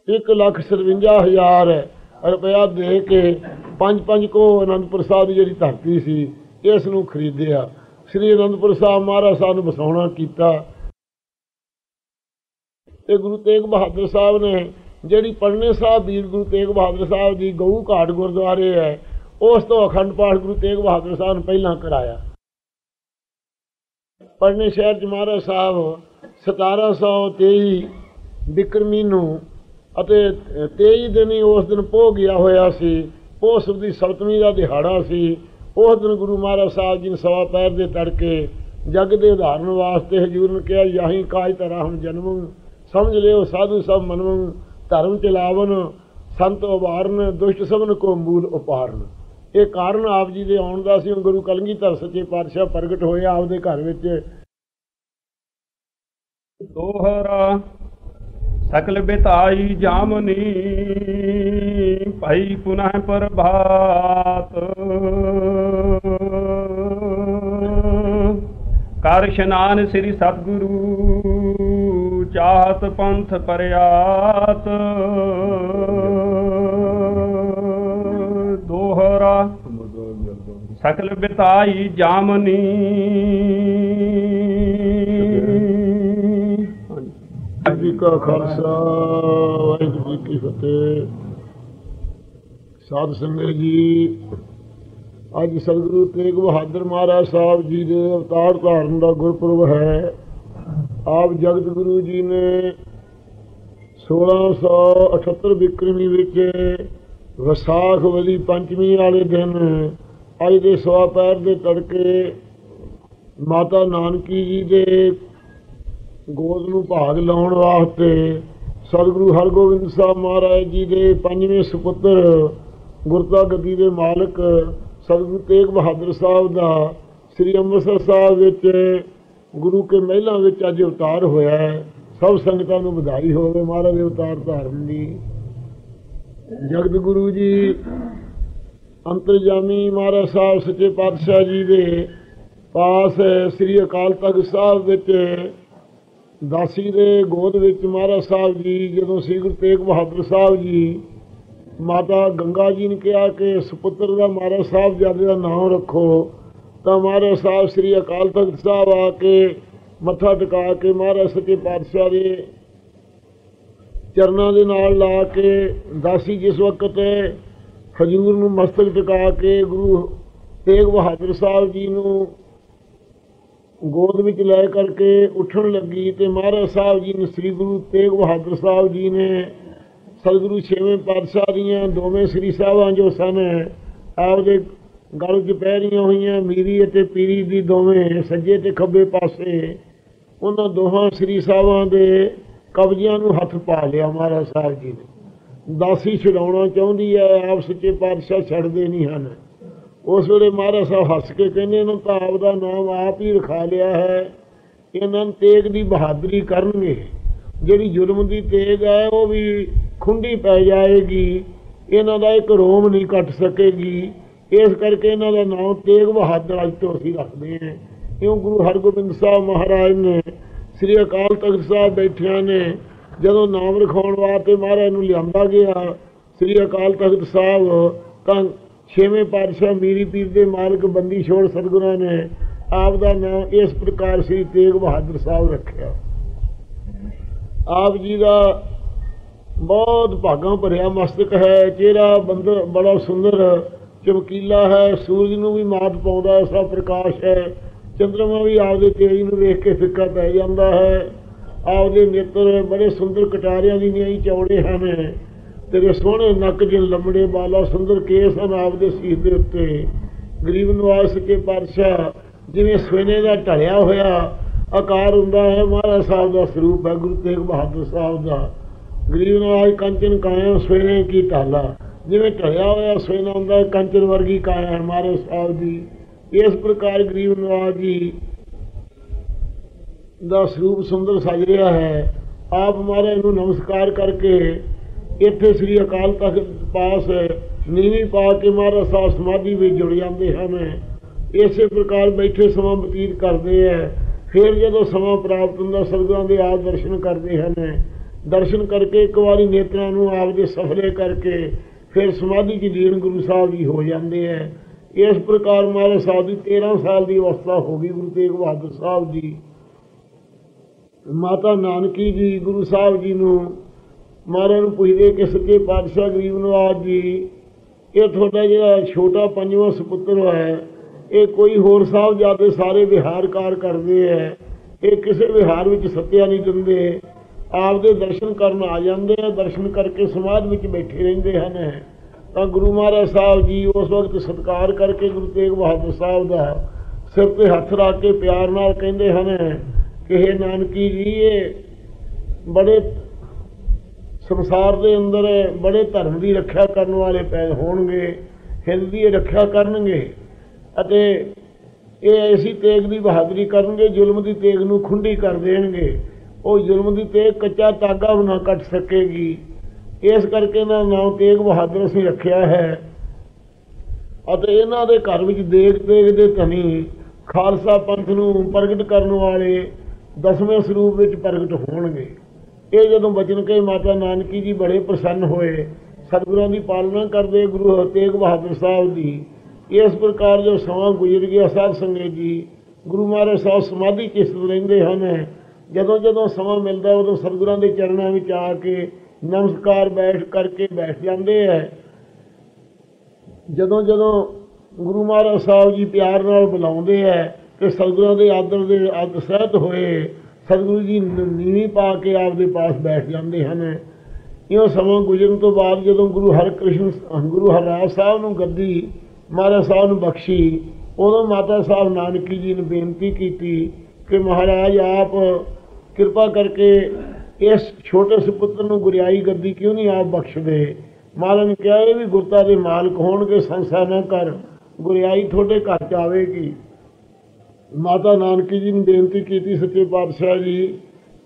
1,57,000 रुपया दे के 5 को आनंदपुर साहब की जी धरती सी इस नूं खरीदिया। श्री आनंदपुर साहब महाराज साहब नूं बसाउणा कीता। ते गुरु तेग बहादुर साहब ने जिहड़ी पढ़ने साहब वीर गुरु तेग बहादुर साहब की गऊ घाट गुरुद्वारे है उस तो अखंड पाठ गुरु तेग बहादुर साहब ने पहला कराया। पढ़ने शहर च महाराज साहब 1723 बिक्रमी नूं 23 दिन ही उस दिन पोह गया होया सी। पोह सुद दी सप्तमी का दिहाड़ा सी। उस दिन गुरु महाराज साहब जी ने सवा पैर के तड़के जग के उदाहरण वास्ते हजूर ने कहा याही काज तरा हम जन्म समझ लियो साधु सब मनम धर्म चलावन संत उबारन दुष्ट सबन को मूल उपारन। ये कारण आप जी के आउण दा सी। गुरु कलगीधर सच्चे पातशाह प्रगट होए आपदे घर विच। दोहरा सकल बिताई जामनी भाई पुनः प्रभात कर स्नान श्री सतगुरु चाहत पंथ परयात। दोहरा सकल बिताई जामनी जी का खालसा वाहिगुरू जी की फतेह। साध संगत जी अज सतगुरु तेग बहादुर महाराज साहब जी के अवतार धारण का गुरपुरब है। आप जगत गुरु जी ने 1678 बिक्रमी विच विसाख वाली पंचमी वाले दिन अज के सवा पैर के तड़के माता नानकी जी के गोद नूं भाग लाउण वास्ते सतगुरु हरगोबिंद साहब महाराज जी के 5वें सुपुत्र गुरता गद्दी के मालक सतगुरु तेग बहादुर साहब का श्री अंम੍ਰਿਤਸਰ साहब विच गुरु के महलों विच अज अवतार होया है। सब संगतां नूं बधाई होवे महाराज दे अवतार धारण दी। जगत गुरु जी अंतरजामी महाराज साहब सच्चे पातशाह जी के पास श्री अकाल तख्त साहब विच दासी के गोद विच महाराज साहब जी जदों श्री गुरु तेग बहादुर साहब जी माता गंगा जी ने कहा कि सुपुत्र का महाराज साहब जादे का नाम रखो तो महाराज साहब श्री अकाल तख्त साहब आके मत्था टिका के महाराज सच्चे पातशाह के चरणों के नाल ला के दासी जिस वक्त हजूर नूं मस्तक टिका के गुरु तेग बहादुर साहब जी नूं गोद विच लै करके उठन लगी तो महाराज साहब जी ने श्री गुरु तेग बहादुर साहब जी ने सतगुरु 6वें पातशाह दियाँ दोवें श्री साहबां जो सन आपदे गल च पै रहियां होईयां मीरी अते पीरी दी दोवें सज्जे ते खब्बे पासे उन्हां दोहां श्री साहबां दे कब्जियां नूं हथ पा लिया महाराज साहब जी ने। दासी छुड़ाउणा चाहुंदी है आप सच्चे पातशाह छड्डदे नहीं हन। उस वेले महाराज साहब हस के कहने इन्होंने तो आपका नाम आप ही रखा लिया है। इन्होंने तेग की बहादुरी करनगे जिहड़ी जुल्म की तेग है वह भी खुंडी पै जाएगी। इन्हों का एक रोम नहीं कट सकेगी। इस करके इन्हों का नाम तेग बहादुर अज तो असीं रखते हैं। क्यों गुरु हरगोबिंद साहब महाराज ने श्री अकाल तख्त साहब बैठिया ने जदों नाम रखाउण वास्ते महाराज नूं लिआंदा गया श्री अकाल तख्त साहब तां 6वें पातशाह मीरी पीर के मालक बंदी छोड़ सतगुरां ने आप का नाम इस प्रकार श्री तेग बहादुर साहब रखा। आप जी का बहुत भागां भरिया मस्तक है। चेहरा बंदर बड़ा सुंदर चमकीला है। सूरज नूं भी मात पाउंदा ऐसा प्रकाश है। चंद्रमा भी आपदे तेज नूं वेख के फिक्का पै जांदा है। आपदे नेत्र बड़े सुंदर कटारियां दी नियाई चौड़े हैं। तेरे सोहने नक जिन लंबड़े बाला सुंदर केस हैं आपदे सीस दे उत्ते। गरीब नवाज सच्चे पातशाह जिवें सवेने का ढलिया होया आकार हुंदा है महाराज साहब का स्वरूप है गुरु तेग बहादुर साहब का। गरीब नवाज कंचन काया सवेने की ढाला जिवें ढलिया होया सवेना हुंदा है कंचन वर्गी काया है महाराज साहब जी। इस प्रकार गरीब नवाज जी का स्वरूप सुंदर सज रहा है। आप महाराज नूं नमस्कार करके इत्थे श्री अकाल तख्त पास नीवी पा के महाराज साहब समाधि में जुड़ जाते हैं। इस प्रकार बैठे समा बतीत करते हैं। फिर जो समा प्राप्त होंदा सतगुरां दे आप दर्शन करते हैं। ਦਰਸ਼ਨ ਕਰਕੇ ਇੱਕ ਵਾਰੀ ਨੇਤਰਾਂ ਨੂੰ ਆਪਦੇ ਸਫਲੇ ਕਰਕੇ ਫਿਰ ਸਮਾਧੀ 'ਚ ਲੀਨ ਗੁਰੂ ਸਾਹਿਬ ਜੀ ਹੋ ਜਾਂਦੇ ਹੈ। ਇਸ ਪ੍ਰਕਾਰ ਮਹਾਰਾਜ ਸਾਹਿਬ ਦੀ 13 ਸਾਲ ਦੀ ਅਵਸਥਾ ਹੋ ਗਈ। ਗੁਰੂ ਤੇਗ ਬਹਾਦਰ ਸਾਹਿਬ ਜੀ, ਮਾਤਾ ਨਾਨਕੀ ਜੀ ਗੁਰੂ ਸਾਹਿਬ ਜੀ ਨੂੰ ਮਹਾਰਾਜ ਨੂੰ ਪੁੱਛਦੇ ਕਿ ਸੱਚੇ ਪਾਤਸ਼ਾਹ ਗਰੀਬ ਨਵਾਜ ਜੀ, ਇਹ ਤੁਹਾਡਾ ਜਿਹੜਾ ਛੋਟਾ ਪੰਜਵਾਂ ਸਪੁੱਤਰ ਹੈ, ਇਹ ਕੋਈ ਹੋਰ ਸਾਹਿਬਜ਼ਾਦੇ ਸਾਰੇ ਵਿਹਾਰ ਕਾਰ ਕਰਦੇ ਹੈ, ਇਹ ਕਿਸੇ ਵਿਹਾਰ ਵਿੱਚ ਸੱਤਿਆ ਨਹੀਂ ਦਿੰਦੇ, ਆਪਦੇ ਦਰਸ਼ਨ ਕਰਨ ਆ ਜਾਂਦੇ ਆ, ਦਰਸ਼ਨ ਕਰਕੇ ਸਮਾਧ ਵਿੱਚ ਬੈਠੇ ਰਹਿੰਦੇ ਹਨ। ਤਾਂ ਗੁਰੂ ਮਹਾਰਾਜ ਸਾਹਿਬ ਜੀ ਉਸ ਵਕਤ ਸਤਿਕਾਰ ਕਰਕੇ ਗੁਰੂ ਤੇਗ ਬਹਾਦਰ ਸਾਹਿਬ ਦਾ ਸਿਰ 'ਤੇ ਹੱਥ ਰੱਖ ਕੇ ਪਿਆਰ ਨਾਲ ਕਹਿੰਦੇ ਹਨ ਕਿ ਹੇ ਨਾਨਕੀ ਜੀ, ਇਹ ਬੜੇ ਸੰਸਾਰ ਦੇ ਅੰਦਰ ਬੜੇ ਧਰਮ ਦੀ ਰੱਖਿਆ ਕਰਨ ਵਾਲੇ ਪੈਦਾ ਹੋਣਗੇ, ਹਿੰਦ ਦੀ ਰੱਖਿਆ ਕਰਨਗੇ ਅਤੇ ਇਹ ਐਸੀ ਤੇਗ ਦੀ ਬਹਾਦਰੀ ਕਰਨਗੇ, ਜ਼ੁਲਮ ਦੀ ਤੇਗ ਨੂੰ ਖੁੰਡੀ ਕਰ ਦੇਣਗੇ। ਉਹ ਜ਼ੁਲਮ ਦੀ ਤੇਗ ਕੱਚਾ ਧਾਗਾ ਵੀ ਨਾ ਕੱਟ ਸਕੇਗੀ। ਇਸ ਕਰਕੇ ਇਹਨਾਂ ਦਾ ਨਾਮ ਤੇਗ ਬਹਾਦਰ ਅਸੀਂ ਰੱਖਿਆ ਹੈ। ਅਤੇ ਇਹਨਾਂ ਦੇ ਘਰ ਵਿੱਚ ਦੇਗ ਤੇਗ ਦੇ ਧਨੀ ਖਾਲਸਾ ਪੰਥ ਨੂੰ ਪ੍ਰਗਟ ਕਰਨ ਵਾਲੇ 10ਵੇਂ ਸਰੂਪ ਵਿੱਚ ਪ੍ਰਗਟ ਹੋਣਗੇ। ਇਹ ਜਦੋਂ ਬਚਨ ਕੇ ਮਾਤਾ ਨਾਨਕੀ ਜੀ ਬੜੇ ਪ੍ਰਸੰਨ ਹੋਏ, ਸਤਿਗੁਰਾਂ ਦੀ ਪਾਲਣਾ ਕਰਦੇ ਗੁਰੂ ਤੇਗ ਬਹਾਦਰ ਸਾਹਿਬ ਦੀ। ਇਸ ਪ੍ਰਕਾਰ ਜੋ ਸਮਾਂ ਗੁਜ਼ਰ ਗਿਆ ਸਾਧ ਸੰਗਤ ਜੀ, ਗੁਰੂ ਮਹਾਰਾਜ ਸਾਹਿਬ ਸਮਾਧੀ 'ਚ ਸਥਿਤ ਰਹਿੰਦੇ ਹਨ। ਜਦੋਂ ਜਦੋਂ ਸਮਾਂ ਮਿਲਦਾ ਉਦੋਂ ਸਤਿਗੁਰਾਂ ਦੇ ਚਰਨਾਂ ਵਿੱਚ ਆ ਕੇ ਨਮਸਕਾਰ ਬੈਠ ਜਾਂਦੇ ਹੈ। ਜਦੋਂ ਜਦੋਂ ਗੁਰੂ ਮਹਾਰਾਜ ਸਾਹਿਬ ਜੀ ਪਿਆਰ ਨਾਲ ਬੁਲਾਉਂਦੇ ਹੈ ਕਿ ਸਤਿਗੁਰਾਂ ਦੇ ਆਦਰ ਦੇ ਅੱਗ ਸਹਿਤ ਹੋਏ, ਸਤਿਗੁਰੂ ਜੀ ਨੀਵੀਂ ਪਾ ਕੇ ਆਪਦੇ ਪਾਸ ਬੈਠ ਜਾਂਦੇ ਹਨ। ਇਉਂ ਸਮਾਂ ਗੁਜ਼ਰਨ ਤੋਂ ਬਾਅਦ ਜਦੋਂ ਗੁਰੂ ਹਰਰਾਜ ਸਾਹਿਬ ਨੂੰ ਗੱਦੀ ਮਹਾਰਾਜ ਸਾਹਿਬ ਨੂੰ ਬਖਸ਼ੀ, ਉਦੋਂ ਮਾਤਾ ਸਾਹਿਬ ਨਾਨਕੀ ਜੀ ਨੇ ਬੇਨਤੀ ਕੀਤੀ ਕਿ ਮਹਾਰਾਜ ਆਪ ਕਿਰਪਾ ਕਰਕੇ ਇਸ ਛੋਟੇ ਸੁਪੁੱਤਰ ਨੂੰ ਗੁਰਿਆਈ ਗੱਦੀ ਕਿਉਂ ਨਹੀਂ ਆਪ ਬਖਸ਼ਦੇ। ਮਹਾਰਾਜ ਨੇ ਕਿਹਾ ਇਹ ਵੀ ਗੁਰਤਾ ਦੇ ਮਾਲਕ ਹੋਣਗੇ, ਸੰਸਾ ਨਾ ਕਰ, ਗੁਰਿਆਈ ਤੁਹਾਡੇ ਘਰ 'ਚ ਆਵੇਗੀ। ਮਾਤਾ ਨਾਨਕੀ ਜੀ ਨੇ ਬੇਨਤੀ ਕੀਤੀ, ਸੱਚੇ ਪਾਤਸ਼ਾਹ ਜੀ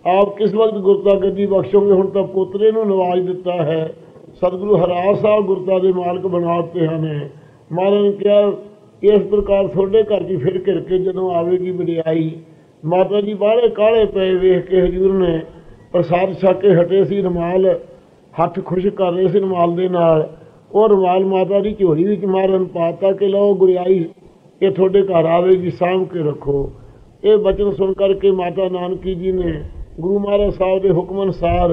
ਆਪ ਕਿਸ ਵਕਤ ਗੁਰਤਾ ਗੱਦੀ ਬਖਸ਼ੋਗੇ, ਹੁਣ ਤਾਂ ਪੋਤਰੇ ਨੂੰ ਨਵਾਜ ਦਿੱਤਾ ਹੈ। ਸਤਿਗੁਰੂ ਹਰਰਾਜ ਸਾਹਿਬ ਗੁਰਤਾ ਦੇ ਮਾਲਕ ਬਣਾ ਦਿੱਤੇ ਹਨ। ਮਹਾਰਾਜ ਨੇ ਕਿਹਾ ਇਸ ਪ੍ਰਕਾਰ ਤੁਹਾਡੇ ਘਰ 'ਚ ਫਿਰ ਘਿਰ ਕੇ ਜਦੋਂ ਆਵੇਗੀ ਵਡਿਆਈ। ਮਾਤਾ ਜੀ ਬਾਹਲੇ ਕਾਹਲੇ ਪਏ ਵੇਖ ਕੇ ਹਜ਼ੂਰ ਨੇ ਪ੍ਰਸਾਦ ਛਕ ਕੇ ਹਟੇ ਸੀ, ਰੁਮਾਲ ਹੱਥ ਖੁਸ਼ਕ ਕਰ ਰਹੇ ਸੀ ਰੁਮਾਲ ਦੇ ਨਾਲ। ਉਹ ਰੁਮਾਲ ਮਾਤਾ ਦੀ ਝੋਲੀ ਵਿੱਚ ਮਹਾਰਾਜ ਨੂੰ ਪਾ ਤਾ ਕਿ ਲਓ ਗੁਰਿਆਈ ਇਹ ਤੁਹਾਡੇ ਘਰ ਆਵੇਗੀ, ਸਾਂਭ ਕੇ ਰੱਖੋ। ਇਹ ਬਚਨ ਸੁਣ ਕਰਕੇ ਮਾਤਾ ਨਾਨਕੀ ਜੀ ਨੇ ਗੁਰੂ ਮਹਾਰਾਜ ਸਾਹਿਬ ਦੇ ਹੁਕਮ ਅਨੁਸਾਰ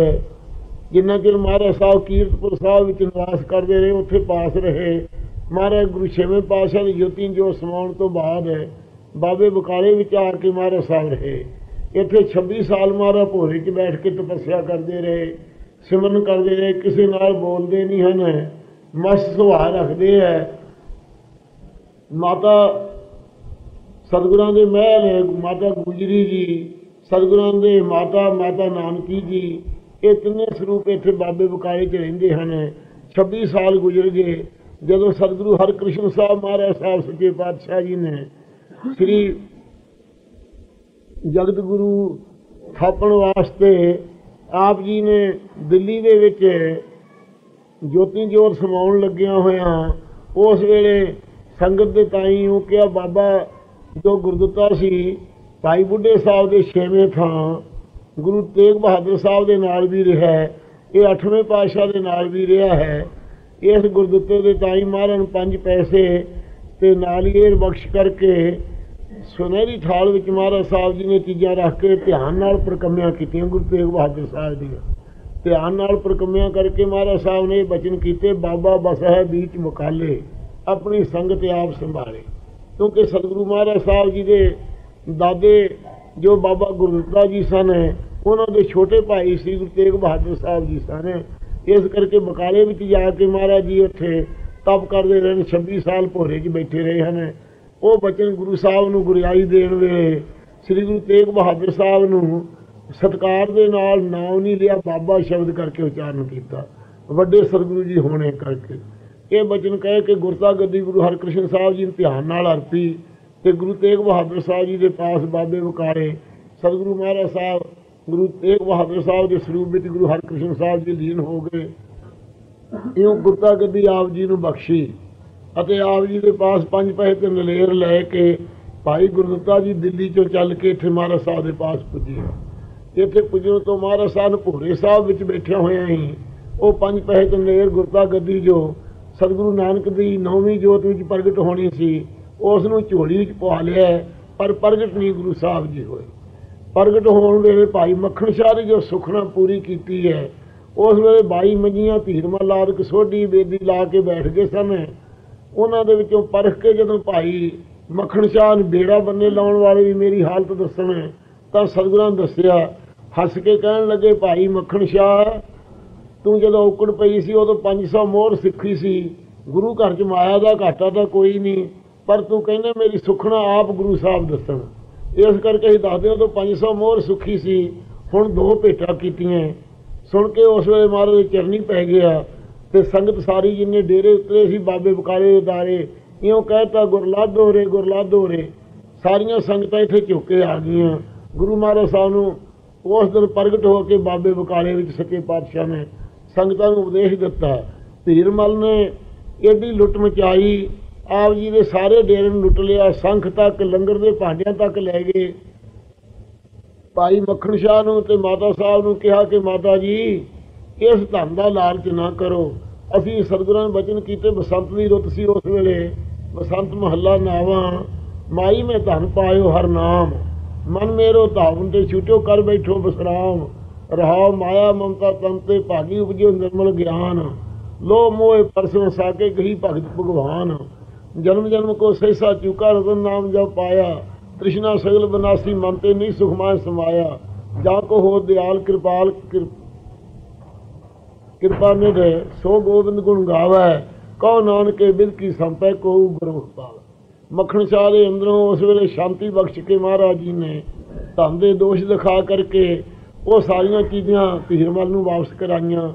ਜਿੰਨਾ ਚਿਰ ਮਹਾਰਾਜ ਸਾਹਿਬ ਕੀਰਤਪੁਰ ਸਾਹਿਬ ਵਿੱਚ ਨਿਵਾਸ ਕਰਦੇ ਰਹੇ, ਉੱਥੇ ਪਾਸ ਰਹੇ। ਮਹਾਰਾਜ ਗੁਰੂ 6ਵੇਂ ਪਾਤਸ਼ਾਹ ਦੀ ਜੋਤੀ ਜੋ ਸਮਾਉਣ ਤੋਂ ਬਾਅਦ ਬਾਬੇ ਬਕਾਲੇ ਵਿੱਚ ਆ ਕੇ ਮਹਾਰਾਜ ਸਾਹਿਬ ਰਹੇ। ਇੱਥੇ 26 ਸਾਲ ਮਹਾਰਾਜ ਭੋਰੇ 'ਚ ਬੈਠ ਕੇ ਤਪੱਸਿਆ ਕਰਦੇ ਰਹੇ, ਸਿਮਰਨ ਕਰਦੇ ਰਹੇ, ਕਿਸੇ ਨਾਲ ਬੋਲਦੇ ਨਹੀਂ ਹਨ, ਮਸਤ ਸੁਭਾਅ ਰੱਖਦੇ ਹੈ। ਮਾਤਾ ਸਤਿਗੁਰਾਂ ਦੇ ਮਹਿਲ ਹੈ, ਮਾਤਾ ਗੁਜਰੀ ਜੀ, ਸਤਿਗੁਰਾਂ ਦੇ ਮਾਤਾ ਨਾਨਕੀ ਜੀ, ਇਹ ਤਿੰਨੇ ਸਰੂਪ ਇੱਥੇ ਬਾਬੇ ਬਕਾਲੇ 'ਚ ਰਹਿੰਦੇ ਹਨ। 26 ਸਾਲ ਗੁਜ਼ਰ ਗਏ ਜਦੋਂ ਸਤਿਗੁਰੂ ਹਰਿਕ੍ਰਿਸ਼ਨ ਸਾਹਿਬ ਮਹਾਰਾਜ ਸਾਹਿਬ ਸੱਚੇ ਪਾਤਸ਼ਾਹ ਜੀ ਨੇ ਸ੍ਰੀ ਜਗਤ ਗੁਰੂ ਥਾਪਣ ਵਾਸਤੇ ਆਪ ਜੀ ਨੇ ਦਿੱਲੀ ਦੇ ਵਿੱਚ ਜੋਤੀ ਜੋਤ ਸਮਾਉਣ ਲੱਗਿਆ ਹੋਇਆਂ ਉਸ ਵੇਲੇ ਸੰਗਤ ਦੇ ਤਾਈਂ ਉਹ ਕਿਹਾ ਬਾਬਾ ਜੋ ਗੁਰਦੁੱਤਾ ਸੀ ਭਾਈ ਬੁੱਢੇ ਸਾਹਿਬ ਦੇ 6ਵੇਂ ਥਾਂ ਗੁਰੂ ਤੇਗ ਬਹਾਦਰ ਸਾਹਿਬ ਦੇ ਨਾਲ ਵੀ ਰਿਹਾ, ਇਹ 8ਵੇਂ ਪਾਤਸ਼ਾਹ ਦੇ ਨਾਲ ਵੀ ਰਿਹਾ ਹੈ। ਇਸ ਗੁਰਦੁੱਤੇ ਦੇ ਤਾਈਂ ਮਹਾਰਾਜ ਨੂੰ 5 ਪੈਸੇ ਤੇ ਨਾਲ ਹੀ ਇਹ ਬਖਸ਼ ਕਰਕੇ ਸੁਨਹਿਰੀ ਥਾਲ ਵਿੱਚ ਮਹਾਰਾਜ ਸਾਹਿਬ ਜੀ ਨੇ ਚੀਜ਼ਾਂ ਰੱਖ ਕੇ ਧਿਆਨ ਨਾਲ ਪ੍ਰਕੰਮਿਆਂ ਕੀਤੀਆਂ। ਗੁਰੂ ਤੇਗ ਬਹਾਦਰ ਸਾਹਿਬ ਦੀਆਂ ਧਿਆਨ ਨਾਲ ਪ੍ਰਕੰਮਿਆਂ ਕਰਕੇ ਮਹਾਰਾਜ ਸਾਹਿਬ ਨੇ ਬਚਨ ਕੀਤੇ, ਬਾਬਾ ਬਸਹਿ ਬੀਚ ਮੁਕਾਲੇ, ਆਪਣੀ ਸੰਗਤ ਆਪ ਸੰਭਾਲੇ। ਕਿਉਂਕਿ ਸਤਿਗੁਰੂ ਮਹਾਰਾਜ ਸਾਹਿਬ ਜੀ ਦੇ ਦਾਦੇ ਜੋ ਬਾਬਾ ਗੁਰਦਿੱਤਾ ਜੀ ਸਨ, ਉਹਨਾਂ ਦੇ ਛੋਟੇ ਭਾਈ ਸ੍ਰੀ ਗੁਰੂ ਤੇਗ ਬਹਾਦਰ ਸਾਹਿਬ ਜੀ ਸਨ। ਇਸ ਕਰਕੇ ਬਕਾਲੇ ਵਿੱਚ ਜਾ ਕੇ ਮਹਾਰਾਜ ਜੀ ਉੱਥੇ ਤਪ ਕਰਦੇ ਰਹੇ। 26 ਸਾਲ ਭੋਰੇ 'ਚ ਬੈਠੇ ਰਹੇ ਹਨ। ਉਹ ਬਚਨ ਗੁਰੂ ਸਾਹਿਬ ਨੂੰ ਗੁਰਿਆਈ ਦੇਣ ਵੇਲੇ ਸ੍ਰੀ ਗੁਰੂ ਤੇਗ ਬਹਾਦਰ ਸਾਹਿਬ ਨੂੰ ਸਤਿਕਾਰ ਦੇ ਨਾਲ ਨਾਮ ਨਹੀਂ ਲਿਆ, ਬਾਬਾ ਸ਼ਬਦ ਕਰਕੇ ਉਚਾਰਨ ਕੀਤਾ, ਵੱਡੇ ਸਤਿਗੁਰੂ ਜੀ ਹੋਣੇ ਕਰਕੇ। ਇਹ ਬਚਨ ਕਹੇ ਕਿ ਗੁਰਤਾ ਗੱਦੀ ਗੁਰੂ ਹਰਿਕ੍ਰਿਸ਼ਨ ਸਾਹਿਬ ਜੀ ਨੂੰ ਧਿਆਨ ਨਾਲ ਅਰਪੀ ਤੇ ਗੁਰੂ ਤੇਗ ਬਹਾਦਰ ਸਾਹਿਬ ਜੀ ਦੇ ਪਾਸ ਬਾਬੇ ਬਕਾਲੇ ਸਤਿਗੁਰੂ ਮਹਾਰਾਜ ਸਾਹਿਬ ਗੁਰੂ ਤੇਗ ਬਹਾਦਰ ਸਾਹਿਬ ਦੇ ਸਰੂਪ ਵਿੱਚ ਗੁਰੂ ਹਰਿਕ੍ਰਿਸ਼ਨ ਸਾਹਿਬ ਜੀ ਲੀਨ ਹੋ ਗਏ। ਇਉਂ ਗੁਰਤਾ ਗੱਦੀ ਆਪ ਜੀ ਨੂੰ ਬਖਸ਼ੀ ਅਤੇ ਆਪ ਜੀ ਦੇ ਪਾਸ 5 ਪੈਸੇ ਤੇ ਨਲੇਰ ਲੈ ਕੇ ਭਾਈ ਗੁਰਦਿੱਤਾ ਜੀ ਦਿੱਲੀ 'ਚੋਂ ਚੱਲ ਕੇ ਇੱਥੇ ਮਹਾਰਾਜ ਸਾਹਿਬ ਦੇ ਪਾਸ ਪੁੱਜੇ। ਇੱਥੇ ਪੁੱਜਣ ਤੋਂ ਮਹਾਰਾਜ ਸਾਹਿਬ ਭੋਰੇ ਸਾਹਿਬ ਵਿੱਚ ਬੈਠਿਆ ਹੋਇਆ ਹੀ ਉਹ 5 ਪੈਸੇ ਚੰਦੇਰ ਗੁਰਤਾ ਗੱਦੀ ਜੋ ਸਤਿਗੁਰੂ ਨਾਨਕ ਦੀ 9ਵੀਂ ਜੋਤ ਵਿੱਚ ਪ੍ਰਗਟ ਹੋਣੀ ਸੀ ਉਸ ਨੂੰ ਝੋਲੀ ਵਿੱਚ ਪਵਾ ਲਿਆ, ਪਰ ਪ੍ਰਗਟ ਨਹੀਂ ਗੁਰੂ ਸਾਹਿਬ ਜੀ ਹੋਏ। ਪ੍ਰਗਟ ਹੋਣ ਵੇਲੇ ਭਾਈ ਮੱਖਣ ਸ਼ਾਹ ਦੀ ਜੋ ਸੁਖਨਾ ਪੂਰੀ ਕੀਤੀ ਹੈ, ਉਸ ਵੇਲੇ 22 ਮੰਜੀਆਂ ਧੀਰਮਾ ਲਾਦਕ ਸੋਢੀ ਬੇਦੀ ਲਾ ਕੇ ਬੈਠ ਗਏ ਸਨ। ਉਹਨਾਂ ਦੇ ਵਿੱਚੋਂ ਪਰਖ ਕੇ ਜਦੋਂ ਭਾਈ ਮੱਖਣ ਸ਼ਾਹ ਨੂੰ ਬੇੜਾ ਬੰਨੇ ਲਾਉਣ ਵਾਲੇ ਵੀ ਮੇਰੀ ਹਾਲਤ ਦੱਸਣ ਤਾਂ ਸਤਿਗੁਰਾਂ ਨੇ ਦੱਸਿਆ, ਹੱਸ ਕੇ ਕਹਿਣ ਲੱਗੇ, ਭਾਈ ਮੱਖਣ ਸ਼ਾਹ ਤੂੰ ਜਦੋਂ ਔਕੜ ਪਈ ਸੀ ਉਦੋਂ 500 ਮੋਹਰ ਸਿੱਖੀ ਸੀ, ਗੁਰੂ ਘਰ 'ਚ ਮਾਇਆ ਦਾ ਘਾਟਾ ਤਾਂ ਕੋਈ ਨਹੀਂ, ਪਰ ਤੂੰ ਕਹਿੰਦਾ ਮੇਰੀ ਸੁਖਣਾ ਆਪ ਗੁਰੂ ਸਾਹਿਬ ਦੱਸਣ। ਇਸ ਕਰਕੇ ਅਸੀਂ ਦੱਸਦੇ ਉਦੋਂ 500 ਮੋਹਰ ਸੁੱਖੀ ਸੀ, ਹੁਣ 2 ਭੇਟਾਂ ਕੀਤੀਆਂ। ਸੁਣ ਕੇ ਉਸ ਵੇਲੇ ਮਹਾਰਾਜ ਦੇ ਚਰਨੀ ਪੈ ਗਿਆ ਤੇ ਸੰਗਤ ਸਾਰੀ ਜਿੰਨੇ ਡੇਰੇ ਉਤਰੇ ਸੀ ਬਾਬੇ ਬਕਾਲੇ ਦੇ ਦਾਰੇ ਇਉਂ ਕਹਿਤਾ, ਗੁਰਲਾਧੋ ਰੇ ਗੁਰਲਾਧੋ ਰੇ। ਸਾਰੀਆਂ ਸੰਗਤਾਂ ਇੱਥੇ ਝੁੱਕੇ ਆ ਗਈਆਂ। ਗੁਰੂ ਮਹਾਰਾਜ ਸਾਹਿਬ ਨੂੰ ਉਸ ਦਿਨ ਪ੍ਰਗਟ ਹੋ ਕੇ ਬਾਬੇ ਬਕਾਲੇ ਵਿੱਚ ਸੱਚੇ ਪਾਤਸ਼ਾਹ ਨੇ ਸੰਗਤਾਂ ਨੂੰ ਉਪਦੇਸ਼ ਦਿੱਤਾ। ਧੀਰਮਲ ਨੇ ਏਡੀ ਲੁੱਟ ਮਚਾਈ, ਆਪ ਜੀ ਦੇ ਸਾਰੇ ਡੇਰੇ ਨੂੰ ਲੁੱਟ ਲਿਆ, ਸੰਖ ਤੱਕ ਲੰਗਰ ਦੇ ਭਾਂਡਿਆਂ ਤੱਕ ਲੈ ਗਏ। ਭਾਈ ਮੱਖਣ ਸ਼ਾਹ ਨੂੰ ਤੇ ਮਾਤਾ ਸਾਹਿਬ ਨੂੰ ਕਿਹਾ ਕਿ ਮਾਤਾ ਜੀ ਇਸ ਧਨ ਦਾ ਲਾਲਚ ਨਾ ਕਰੋ। ਅਸੀਂ ਸਤਿਗੁਰਾਂ ਨੇ ਬਚਨ ਕੀਤੇ, ਬਸੰਤ ਦੀ ਰੁੱਤ ਸੀ ਉਸ ਵੇਲੇ, ਬਸੰਤ ਮਹੱਲਾ ਨਾਵਾਂ, ਮਾਈ ਮੈਂ ਧਨ ਪਾਇਓ ਹਰ ਨਾਮ, ਮਨ ਮੇਰੋ ਧਾਵਨ ਤੇ ਛੁਟਿਓ ਕਰ ਬੈਠੋ ਬਸਰਾਮ, ਰਹਾਓ ਮਾਇਆ ਮਮਤਾ ਤਨ ਤੇ ਭਾਗੀ ਉਪਜਿਓ ਨਿਰਮਲ ਗਿਆਨ, ਲੋ ਮੋਹ ਪਰਸੋਂ ਸਾਕੇ ਗਈ ਭਗਤ ਭਗਵਾਨ, ਜਨਮ ਜਨਮ ਕੋ ਸਹਿਸਾ ਚੁਕਾ ਰਤਨ ਨਾਮ ਜਬ ਪਾਇਆ, ਤ੍ਰਿਸ਼ਨਾ ਸਗਲ ਬਨਾਸੀ ਮਨ ਤੇ ਨਹੀਂ ਸੁਖਮਾਇ ਸਮਾਇਆ, ਜਾ ਕੋ ਹੋ ਦਿਆਲ ਕਿਰਪਾਲ ਕਿਰਪਾ ਨਿਧ ਸੋ ਗੋਬਿੰਦ ਗੁਣ ਗਾਵੈ, ਕਉ ਨਾਨਕੇ ਬਿਦ ਕੀ ਸੰਪੈ ਕੋ ਗੁਰੂ ਪਾਲ। ਮੱਖਣ ਸ਼ਾਹ ਦੇ ਅੰਦਰੋਂ ਉਸ ਵੇਲੇ ਸ਼ਾਂਤੀ ਬਖਸ਼ ਕੇ ਮਹਾਰਾਜ ਜੀ ਨੇ ਧਨ ਦੇ ਦੋਸ਼ ਦਿਖਾ ਕਰਕੇ ਉਹ ਸਾਰੀਆਂ ਚੀਜ਼ਾਂ ਧੀਰਮਲ ਨੂੰ ਵਾਪਸ ਕਰਾਈਆਂ।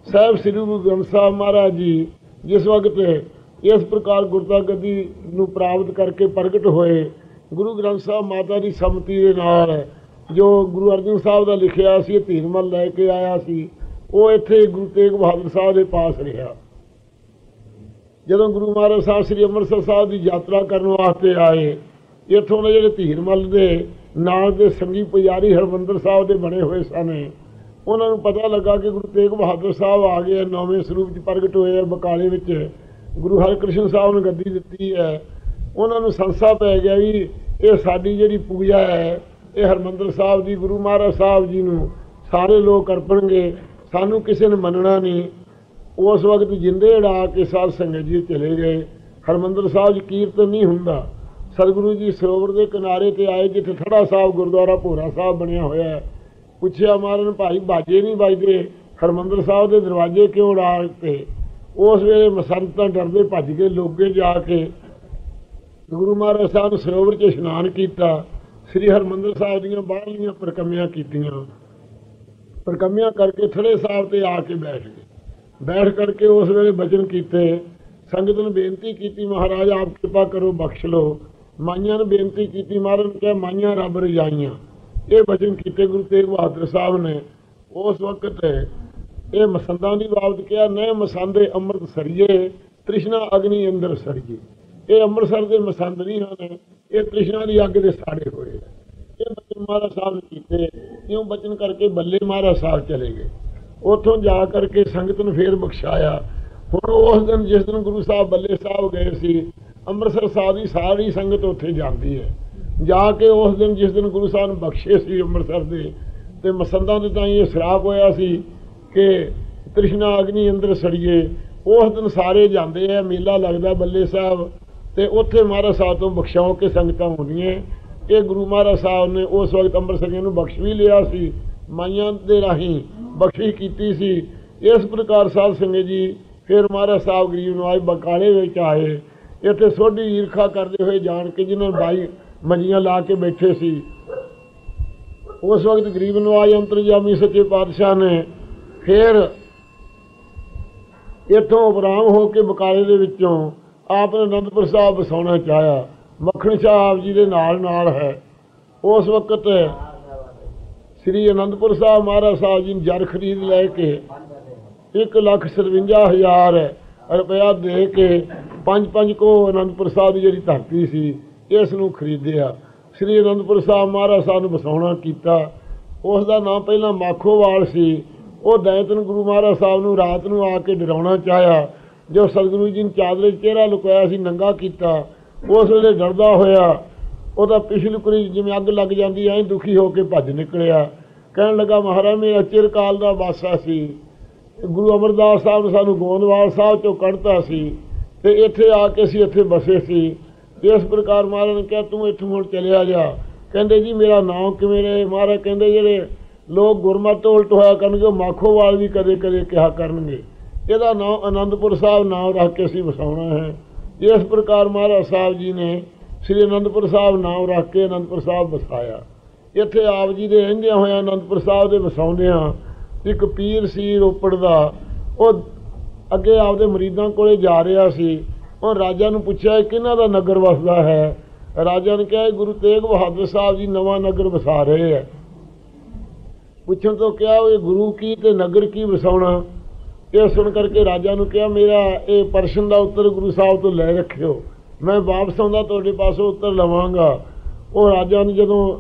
ਸਾਹਿਬ ਸ੍ਰੀ ਗੁਰੂ ਗ੍ਰੰਥ ਸਾਹਿਬ ਮਹਾਰਾਜ ਜੀ ਜਿਸ ਵਕਤ ਇਸ ਪ੍ਰਕਾਰ ਗੁਰਤਾ ਗੱਦੀ ਨੂੰ ਪ੍ਰਾਪਤ ਕਰਕੇ ਪ੍ਰਗਟ ਹੋਏ, ਗੁਰੂ ਗ੍ਰੰਥ ਸਾਹਿਬ ਮਾਤਾ ਦੀ ਸੰਮਤੀ ਦੇ ਨਾਲ ਜੋ ਗੁਰੂ ਅਰਜਨ ਸਾਹਿਬ ਦਾ ਲਿਖਿਆ ਸੀ ਧੀਰਮਲ ਲੈ ਕੇ ਆਇਆ ਸੀ, ਉਹ ਇੱਥੇ ਗੁਰੂ ਤੇਗ ਬਹਾਦਰ ਸਾਹਿਬ ਦੇ ਪਾਸ ਰਿਹਾ। ਜਦੋਂ ਗੁਰੂ ਮਹਾਰਾਜ ਸਾਹਿਬ ਸ੍ਰੀ ਅੰਮ੍ਰਿਤਸਰ ਸਾਹਿਬ ਦੀ ਯਾਤਰਾ ਕਰਨ ਵਾਸਤੇ ਆਏ, ਇੱਥੋਂ ਦੇ ਜਿਹੜੇ ਧੀਰਮਲ ਦੇ ਨਾਲ ਦੇ ਸੰਗੀ ਪੁਜਾਰੀ ਹਰਮੰਦਰ ਸਾਹਿਬ ਦੇ ਬਣੇ ਹੋਏ ਸਨ, ਉਹਨਾਂ ਨੂੰ ਪਤਾ ਲੱਗਾ ਕਿ ਗੁਰੂ ਤੇਗ ਬਹਾਦਰ ਸਾਹਿਬ ਆ ਗਏ, 9ਵੇਂ ਸਰੂਪ 'ਚ ਪ੍ਰਗਟ ਹੋਏ ਆ ਬਕਾਲੇ ਵਿੱਚ, ਗੁਰੂ ਹਰਿਕ੍ਰਿਸ਼ਨ ਸਾਹਿਬ ਨੂੰ ਗੱਦੀ ਦਿੱਤੀ ਹੈ। ਉਹਨਾਂ ਨੂੰ ਸੰਸਾ ਪੈ ਗਿਆ ਵੀ ਇਹ ਸਾਡੀ ਜਿਹੜੀ ਪੂਜਾ ਹੈ ਇਹ ਹਰਮੰਦਰ ਸਾਹਿਬ ਦੀ ਗੁਰੂ ਮਹਾਰਾਜ ਸਾਹਿਬ ਜੀ ਨੂੰ ਸਾਰੇ ਲੋਕ ਅਰਪਣਗੇ, ਸਾਨੂੰ ਕਿਸੇ ਨੇ ਮੰਨਣਾ ਨਹੀਂ। ਉਸ ਵਕਤ ਜਿੰਦੇ ਉਡਾ ਕੇ ਸਾਧ ਸੰਗਤ ਜੀ ਚਲੇ ਗਏ। ਹਰਮੰਦਰ ਸਾਹਿਬ 'ਚ ਕੀਰਤਨ ਨਹੀਂ ਹੁੰਦਾ। ਸਤਿਗੁਰੂ ਜੀ ਸਰੋਵਰ ਦੇ ਕਿਨਾਰੇ 'ਤੇ ਆਏ ਜਿੱਥੇ ਥੜਾ ਸਾਹਿਬ ਗੁਰਦੁਆਰਾ ਭੋਰਾ ਸਾਹਿਬ ਬਣਿਆ ਹੋਇਆ ਹੈ। ਪੁੱਛਿਆ ਮਹਾਰਾਜ ਨੂੰ, ਭਾਈ ਬਾਜੇ ਨਹੀਂ ਵੱਜਦੇ, ਹਰਮੰਦਰ ਸਾਹਿਬ ਦੇ ਦਰਵਾਜ਼ੇ ਕਿਉਂ ਉਡਾ ਦਿੱਤੇ? ਉਸ ਵੇਲੇ ਮਸੰਤਾਂ ਡਰਦੇ ਭੱਜ ਕੇ ਲੋਗੇ ਜਾ ਕੇ ਗੁਰੂ ਮਹਾਰਾਜ ਸਾਹਿਬ ਨੂੰ ਸਰੋਵਰ 'ਚ ਇਸ਼ਨਾਨ ਕੀਤਾ, ਸ੍ਰੀ ਹਰਮੰਦਰ ਸਾਹਿਬ ਦੀਆਂ ਬਾਹਰਲੀਆਂ ਪਰਕੰਮੀਆਂ ਕੀਤੀਆਂ। ਪਰਕੰਮੀਆਂ ਕਰਕੇ ਥੜੇ ਸਾਹਿਬ 'ਤੇ ਆ ਕੇ ਬੈਠ ਗਏ। ਬੈਠ ਕਰਕੇ ਉਸ ਵੇਲੇ ਬਚਨ ਕੀਤੇ, ਸੰਗਤ ਨੂੰ ਬੇਨਤੀ ਕੀਤੀ, ਮਹਾਰਾਜ ਆਪ ਕਿਰਪਾ ਕਰੋ ਬਖਸ਼ ਲਓ। ਮਾਈਆਂ ਨੂੰ ਬੇਨਤੀ ਕੀਤੀ, ਮਹਾਰਾਜ ਨੇ ਕਿਹਾ ਮਾਈਆਂ ਰੱਬ ਰਜਾਈਆਂ। ਇਹ ਬਚਨ ਕੀਤੇ ਗੁਰੂ ਤੇਗ ਬਹਾਦਰ ਸਾਹਿਬ ਨੇ। ਉਸ ਵਕਤ ਇਹ ਮਸੰਦਾਂ ਦੀ ਬਾਬਤ ਕਿਹਾ, ਨੈ ਮਸੰਦੇ ਅੰਮ੍ਰਿਤ ਸਰੀਏ, ਤ੍ਰਿਸ਼ਨਾ ਅਗਨੀ ਅੰਦਰ ਸਰੀਏ। ਇਹ ਅੰਮ੍ਰਿਤਸਰ ਦੇ ਮਸੰਦ ਨਹੀਂ ਹਨ, ਇਹ ਤ੍ਰਿਸ਼ਨਾ ਦੀ ਅੱਗ ਦੇ ਸਾੜੇ ਹੋਏ। ਇਹ ਬਚਨ ਮਹਾਰਾਜ ਸਾਹਿਬ ਨੇ ਕੀਤੇ। ਇਉਂ ਬਚਨ ਕਰਕੇ ਬੱਲੇ ਮਹਾਰਾਜ ਸਾਹਿਬ ਚਲੇ ਗਏ। ਉੱਥੋਂ ਜਾ ਕਰਕੇ ਸੰਗਤ ਨੂੰ ਫੇਰ ਬਖਸ਼ਾਇਆ। ਹੁਣ ਉਸ ਦਿਨ ਜਿਸ ਦਿਨ ਗੁਰੂ ਸਾਹਿਬ ਬੱਲੇ ਸਾਹਿਬ ਗਏ ਸੀ, ਅੰਮ੍ਰਿਤਸਰ ਸਾਹਿਬ ਦੀ ਸਾਰੀ ਸੰਗਤ ਉੱਥੇ ਜਾਂਦੀ ਹੈ। ਜਾ ਕੇ ਉਸ ਦਿਨ ਜਿਸ ਦਿਨ ਗੁਰੂ ਸਾਹਿਬ ਨੂੰ ਬਖਸ਼ੇ ਸੀ ਅੰਮ੍ਰਿਤਸਰ ਦੇ, ਤੇ ਮਸੰਦਾਂ ਦੇ ਤਾਂ ਇਹ ਸ਼ਰਾਪ ਹੋਇਆ ਸੀ ਕਿ ਤ੍ਰਿਸ਼ਨਾ ਅਗਨੀ ਅੰਦਰ ਸੜੀਏ। ਉਸ ਦਿਨ ਸਾਰੇ ਜਾਂਦੇ ਆ, ਮੇਲਾ ਲੱਗਦਾ ਬੱਲੇ ਸਾਹਿਬ, ਤੇ ਉੱਥੇ ਮਹਾਰਾਜ ਸਾਹਿਬ ਤੋਂ ਬਖਸ਼ਾਓ ਕੇ ਸੰਗਤਾਂ ਹੁੰਦੀਆਂ। ਇਹ ਗੁਰੂ ਮਹਾਰਾਜ ਸਾਹਿਬ ਨੇ ਉਸ ਵਕਤ ਅੰਮ੍ਰਿਤਸਰੀਆਂ ਨੂੰ ਬਖਸ਼ ਵੀ ਲਿਆ ਸੀ, ਮਾਈਆਂ ਦੇ ਰਾਹੀਂ ਬਖਸ਼ਿਸ਼ ਕੀਤੀ ਸੀ। ਇਸ ਪ੍ਰਕਾਰ ਸਾਧ ਸੰਗਤ ਜੀ ਫਿਰ ਮਹਾਰਾਜ ਸਾਹਿਬ ਗਰੀਬ ਨਵਾਜ ਬਕਾਲੇ ਵਿੱਚ ਆਏ। ਇੱਥੇ ਸੋਢੀ ਈਰਖਾ ਕਰਦੇ ਹੋਏ ਜਾਣ ਕੇ ਜਿਹਨਾਂ 22 ਮੰਜੀਆਂ ਲਾ ਕੇ ਬੈਠੇ ਸੀ, ਉਸ ਵਕਤ ਗਰੀਬ ਨਵਾਜ ਅੰਤਰਜਾਮੀ ਸੱਚੇ ਪਾਤਸ਼ਾਹ ਨੇ ਫਿਰ ਇੱਥੋਂ ਉਪਰਾਮ ਹੋ ਕੇ ਬਕਾਲੇ ਦੇ ਵਿੱਚੋਂ ਆਪ ਨੇ ਅਨੰਦਪੁਰ ਸਾਹਿਬ ਵਸਾਉਣਾ ਚਾਹਿਆ। ਮੱਖਣ ਸ਼ਾਹ ਆਪ ਜੀ ਦੇ ਨਾਲ ਹੈ। ਉਸ ਵਕਤ ਸ੍ਰੀ ਅਨੰਦਪੁਰ ਸਾਹਿਬ ਮਹਾਰਾਜ ਸਾਹਿਬ ਜੀ ਨੇ ਜਰ ਖਰੀਦ ਲੈ ਕੇ 1,57,000 ਰੁਪਇਆ ਦੇ ਕੇ 5 ਕੋ ਅਨੰਦਪੁਰ ਸਾਹਿਬ ਦੀ ਜਿਹੜੀ ਧਰਤੀ ਸੀ ਇਸ ਨੂੰ ਖਰੀਦਿਆ। ਸ੍ਰੀ ਅਨੰਦਪੁਰ ਸਾਹਿਬ ਮਹਾਰਾਜ ਸਾਹਿਬ ਨੂੰ ਵਸਾਉਣਾ ਕੀਤਾ। ਉਸ ਦਾ ਨਾਮ ਪਹਿਲਾਂ ਮਾਖੋਵਾਲ ਸੀ। ਉਹ ਦੈਂਤਨ ਗੁਰੂ ਮਹਾਰਾਜ ਸਾਹਿਬ ਨੂੰ ਰਾਤ ਨੂੰ ਆ ਕੇ ਡਰਾਉਣਾ ਚਾਹਿਆ। ਜੋ ਸਤਿਗੁਰੂ ਜੀ ਨੇ ਚਾਦਰੇ 'ਚ ਚਿਹਰਾ ਲੁਕਾਇਆ ਸੀ ਨੰਗਾ ਕੀਤਾ, ਉਸ ਵੇਲੇ ਡਰਦਾ ਹੋਇਆ ਉਹਦਾ ਪਿਛਲੀ ਕੁੜੀ ਜਿਵੇਂ ਅੱਗ ਲੱਗ ਜਾਂਦੀ ਐਂ ਦੁਖੀ ਹੋ ਕੇ ਭੱਜ ਨਿਕਲਿਆ। ਕਹਿਣ ਲੱਗਾ ਮਹਾਰਾਜ ਮੇਰਾ ਚਿਰਕਾਲ ਦਾ ਵਾਸਾ ਸੀ, ਗੁਰੂ ਅਮਰਦਾਸ ਸਾਹਿਬ ਨੇ ਸਾਨੂੰ ਗੋਂਦਵਾਲ ਸਾਹਿਬ 'ਚੋਂ ਕੱਢਤਾ ਸੀ ਅਤੇ ਇੱਥੇ ਆ ਕੇ ਅਸੀਂ ਇੱਥੇ ਬਸੇ ਸੀ। ਇਸ ਪ੍ਰਕਾਰ ਮਹਾਰਾਜ ਨੇ ਕਿਹਾ ਤੂੰ ਇੱਥੋਂ ਹੁਣ ਚਲਿਆ ਜਾ। ਕਹਿੰਦੇ ਜੀ ਮੇਰਾ ਨਾਮ ਕਿਵੇਂ ਰਹੇ? ਮਹਾਰਾਜ ਕਹਿੰਦੇ ਜਿਹੜੇ ਲੋਕ ਗੁਰਮਤਿ ਤੋਂ ਉਲਟ ਹੋਇਆ ਕਰਨਗੇ ਉਹ ਮਾਖੋਵਾਲ ਵੀ ਕਦੇ ਕਦੇ ਕਿਹਾ ਕਰਨਗੇ। ਇਹਦਾ ਨਾਮ ਅਨੰਦਪੁਰ ਸਾਹਿਬ ਨਾਮ ਰੱਖ ਕੇ ਅਸੀਂ ਵਸਾਉਣਾ ਹੈ। ਇਸ ਪ੍ਰਕਾਰ ਮਹਾਰਾਜ ਸਾਹਿਬ ਜੀ ਨੇ ਸ੍ਰੀ ਅਨੰਦਪੁਰ ਸਾਹਿਬ ਨਾਮ ਰੱਖ ਕੇ ਅਨੰਦਪੁਰ ਸਾਹਿਬ ਵਸਾਇਆ। ਇੱਥੇ ਆਪ ਜੀ ਦੇ ਰਹਿੰਦਿਆਂ ਹੋਇਆਂ ਅਨੰਦਪੁਰ ਸਾਹਿਬ ਦੇ ਵਸਾਉਂਦਿਆਂ ਇੱਕ ਪੀਰ ਸੀ ਰੋਪੜ ਦਾ, ਉਹ ਅੱਗੇ ਆਪਦੇ ਮਰੀਦਾਂ ਕੋਲੇ ਜਾ ਰਿਹਾ ਸੀ। ਉਹ ਰਾਜਾ ਨੂੰ ਪੁੱਛਿਆ ਕਿਹਨਾਂ ਦਾ ਨਗਰ ਵਸਦਾ ਹੈ? ਰਾਜਾ ਨੇ ਕਿਹਾ ਗੁਰੂ ਤੇਗ ਬਹਾਦਰ ਸਾਹਿਬ ਜੀ ਨਵਾਂ ਨਗਰ ਵਸਾ ਰਹੇ ਹੈ। ਪੁੱਛਣ ਤੋਂ ਕਿਹਾ ਇਹ ਗੁਰੂ ਕੀ ਤੇ ਨਗਰ ਕੀ ਵਸਾਉਣਾ? ਇਹ ਸੁਣ ਕਰਕੇ ਰਾਜਾ ਨੂੰ ਕਿਹਾ ਮੇਰਾ ਇਹ ਪ੍ਰਸ਼ਨ ਦਾ ਉੱਤਰ ਗੁਰੂ ਸਾਹਿਬ ਤੋਂ ਲੈ ਰੱਖਿਓ, ਮੈਂ ਵਾਪਸ ਆਉਂਦਾ ਤੁਹਾਡੇ ਪਾਸੋਂ ਉੱਤਰ ਲਵਾਂਗਾ। ਉਹ ਰਾਜਾ ਨੇ ਜਦੋਂ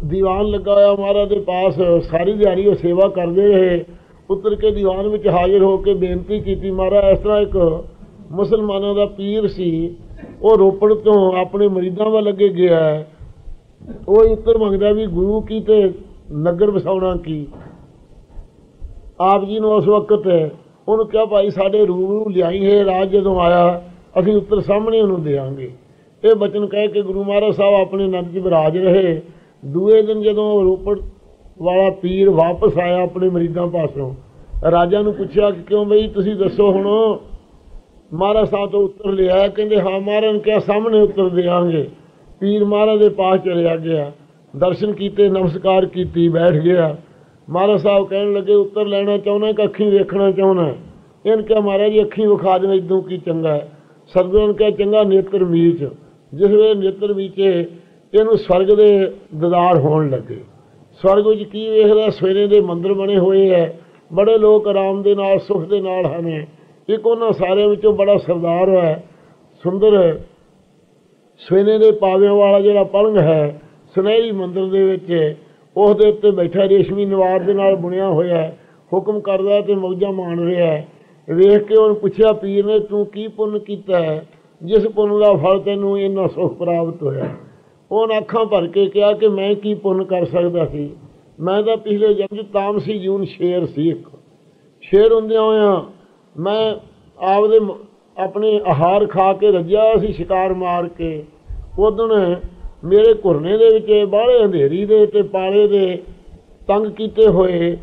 ਦੀਵਾਨ ਲੱਗਾ ਹੋਇਆ ਮਹਾਰਾਜ ਦੇ ਪਾਸ ਸਾਰੀ ਦਿਹਾੜੀ ਉਹ ਸੇਵਾ ਕਰਦੇ ਰਹੇ। ਉੱਤਰ ਕੇ ਦੀਵਾਨ ਵਿੱਚ ਹਾਜ਼ਰ ਹੋ ਕੇ ਬੇਨਤੀ ਕੀਤੀ ਮਹਾਰਾਜ ਇਸ ਤਰ੍ਹਾਂ ਇੱਕ ਮੁਸਲਮਾਨਾਂ ਦਾ ਪੀਰ ਸੀ, ਉਹ ਰੋਪੜ ਤੋਂ ਆਪਣੇ ਮਰੀਦਾਂ ਵੱਲ ਅੱਗੇ ਗਿਆ ਹੈ, ਉਹ ਉੱਤਰ ਮੰਗਦਾ ਵੀ ਗੁਰੂ ਕੀ ਤੇ ਨਗਰ ਵਸਾਉਣਾ ਕੀ? ਆਪ ਜੀ ਨੂੰ ਉਸ ਵਕਤ ਉਹਨੂੰ ਕਿਹਾ ਭਾਈ ਸਾਡੇ ਰੂਬਰੂ ਲਿਆਈ ਹੈ, ਰਾਜ ਜਦੋਂ ਆਇਆ ਅਸੀਂ ਉੱਤਰ ਸਾਹਮਣੇ ਉਹਨੂੰ ਦੇਵਾਂਗੇ। ਇਹ ਬਚਨ ਕਹਿ ਕੇ ਗੁਰੂ ਮਹਾਰਾਜ ਸਾਹਿਬ ਆਪਣੇ ਨੰਦ 'ਚ ਵਿਰਾਜ ਰਹੇ। ਦੂਏ ਦਿਨ ਜਦੋਂ ਰੋਪੜ ਵਾਲਾ ਪੀਰ ਵਾਪਸ ਆਇਆ ਆਪਣੇ ਮਰੀਦਾਂ ਪਾਸੋਂ, ਰਾਜਾ ਨੂੰ ਪੁੱਛਿਆ ਕਿ ਕਿਉਂ ਬਈ ਤੁਸੀਂ ਦੱਸੋ ਹੁਣ ਮਹਾਰਾਜ ਸਾਹਿਬ ਤੋਂ ਉੱਤਰ ਲਿਆ? ਕਹਿੰਦੇ ਹਾਂ ਮਹਾਰਾਜ ਨੇ ਕਿਹਾ ਸਾਹਮਣੇ ਉੱਤਰ ਦੇਵਾਂਗੇ। ਪੀਰ ਮਹਾਰਾਜ ਦੇ ਪਾਸ ਚਲਿਆ ਗਿਆ, ਦਰਸ਼ਨ ਕੀਤੇ, ਨਮਸਕਾਰ ਕੀਤੀ, ਬੈਠ ਗਿਆ। ਮਹਾਰਾਜ ਸਾਹਿਬ ਕਹਿਣ ਲੱਗੇ ਉੱਤਰ ਲੈਣਾ ਚਾਹੁੰਦਾ ਕਿ ਅੱਖੀਂ ਵੇਖਣਾ ਚਾਹੁੰਦਾ? ਇਹਨੇ ਕਿਹਾ ਮਹਾਰਾਜ ਜੀ ਅੱਖੀਂ ਵਿਖਾ ਦੇਣਾ ਇਦੋਂ ਕੀ ਚੰਗਾ ਹੈ। ਸਤਿਗੁਰਾਂ ਨੇ ਕਿਹਾ ਚੰਗਾ ਨੇਤਰ ਮੀਚ। ਜਿਸ ਵੇਲੇ ਨੇਤਰ ਮੀਚੇ ਇਹਨੂੰ ਸਵਰਗ ਦੇ ਦੀਦਾਰ ਹੋਣ ਲੱਗੇ। ਸਵਰਗ ਵਿੱਚ ਕੀ ਵੇਖਦਾ? ਸਵੇਰੇ ਦੇ ਮੰਦਰ ਬਣੇ ਹੋਏ ਹੈ, ਬੜੇ ਲੋਕ ਆਰਾਮ ਦੇ ਨਾਲ ਸੁੱਖ ਦੇ ਨਾਲ ਹਨ। ਇੱਕ ਉਹਨਾਂ ਸਾਰਿਆਂ ਵਿੱਚੋਂ ਬੜਾ ਸਰਦਾਰ ਹੈ, ਸੁੰਦਰ ਸਵੇਨੇ ਦੇ ਪਾਵਿਆਂ ਵਾਲਾ ਜਿਹੜਾ ਪਲੰਘ ਹੈ ਸੁਨਹਿਰੀ ਮੰਦਰ ਦੇ ਵਿੱਚ, ਉਸ ਦੇ ਉੱਤੇ ਬੈਠਾ ਰੇਸ਼ਮੀ ਨਿਵਾਰ ਦੇ ਨਾਲ ਬੁਣਿਆ ਹੋਇਆ, ਹੁਕਮ ਕਰਦਾ ਅਤੇ ਮੌਜਾਂ ਮਾਣ ਰਿਹਾ। ਵੇਖ ਕੇ ਉਹਨੂੰ ਪੁੱਛਿਆ ਪੀਰ ਨੇ ਤੂੰ ਕੀ ਪੁੰਨ ਕੀਤਾ ਹੈ ਜਿਸ ਪੁੰਨ ਦਾ ਫਲ ਤੈਨੂੰ ਇੰਨਾ ਸੁੱਖ ਪ੍ਰਾਪਤ ਹੋਇਆ? ਉਹਨੇ ਅੱਖਾਂ ਭਰ ਕੇ ਕਿਹਾ ਕਿ ਮੈਂ ਕੀ ਪੁੰਨ ਕਰ ਸਕਦਾ ਸੀ, ਮੈਂ ਤਾਂ ਪਿਛਲੇ ਜਨਮ 'ਚ ਤਾਮਸੀ ਜੂਨ ਸ਼ੇਰ ਸੀ। ਇੱਕ ਸ਼ੇਰ ਹੁੰਦਿਆਂ ਹੋਇਆਂ ਮੈਂ ਆਪਦੇ ਆਪਣੇ ਆਹਾਰ ਖਾ ਕੇ ਰੱਜਿਆ ਸੀ ਸ਼ਿਕਾਰ ਮਾਰ ਕੇ। ਉਦਣ ਮੇਰੇ ਘੁਰਨੇ ਦੇ ਵਿੱਚ ਬਾਹਲੇ ਅੰਧੇਰੀ ਦੇ ਅਤੇ ਪਾਲੇ ਦੇ ਤੰਗ ਕੀਤੇ ਹੋਏ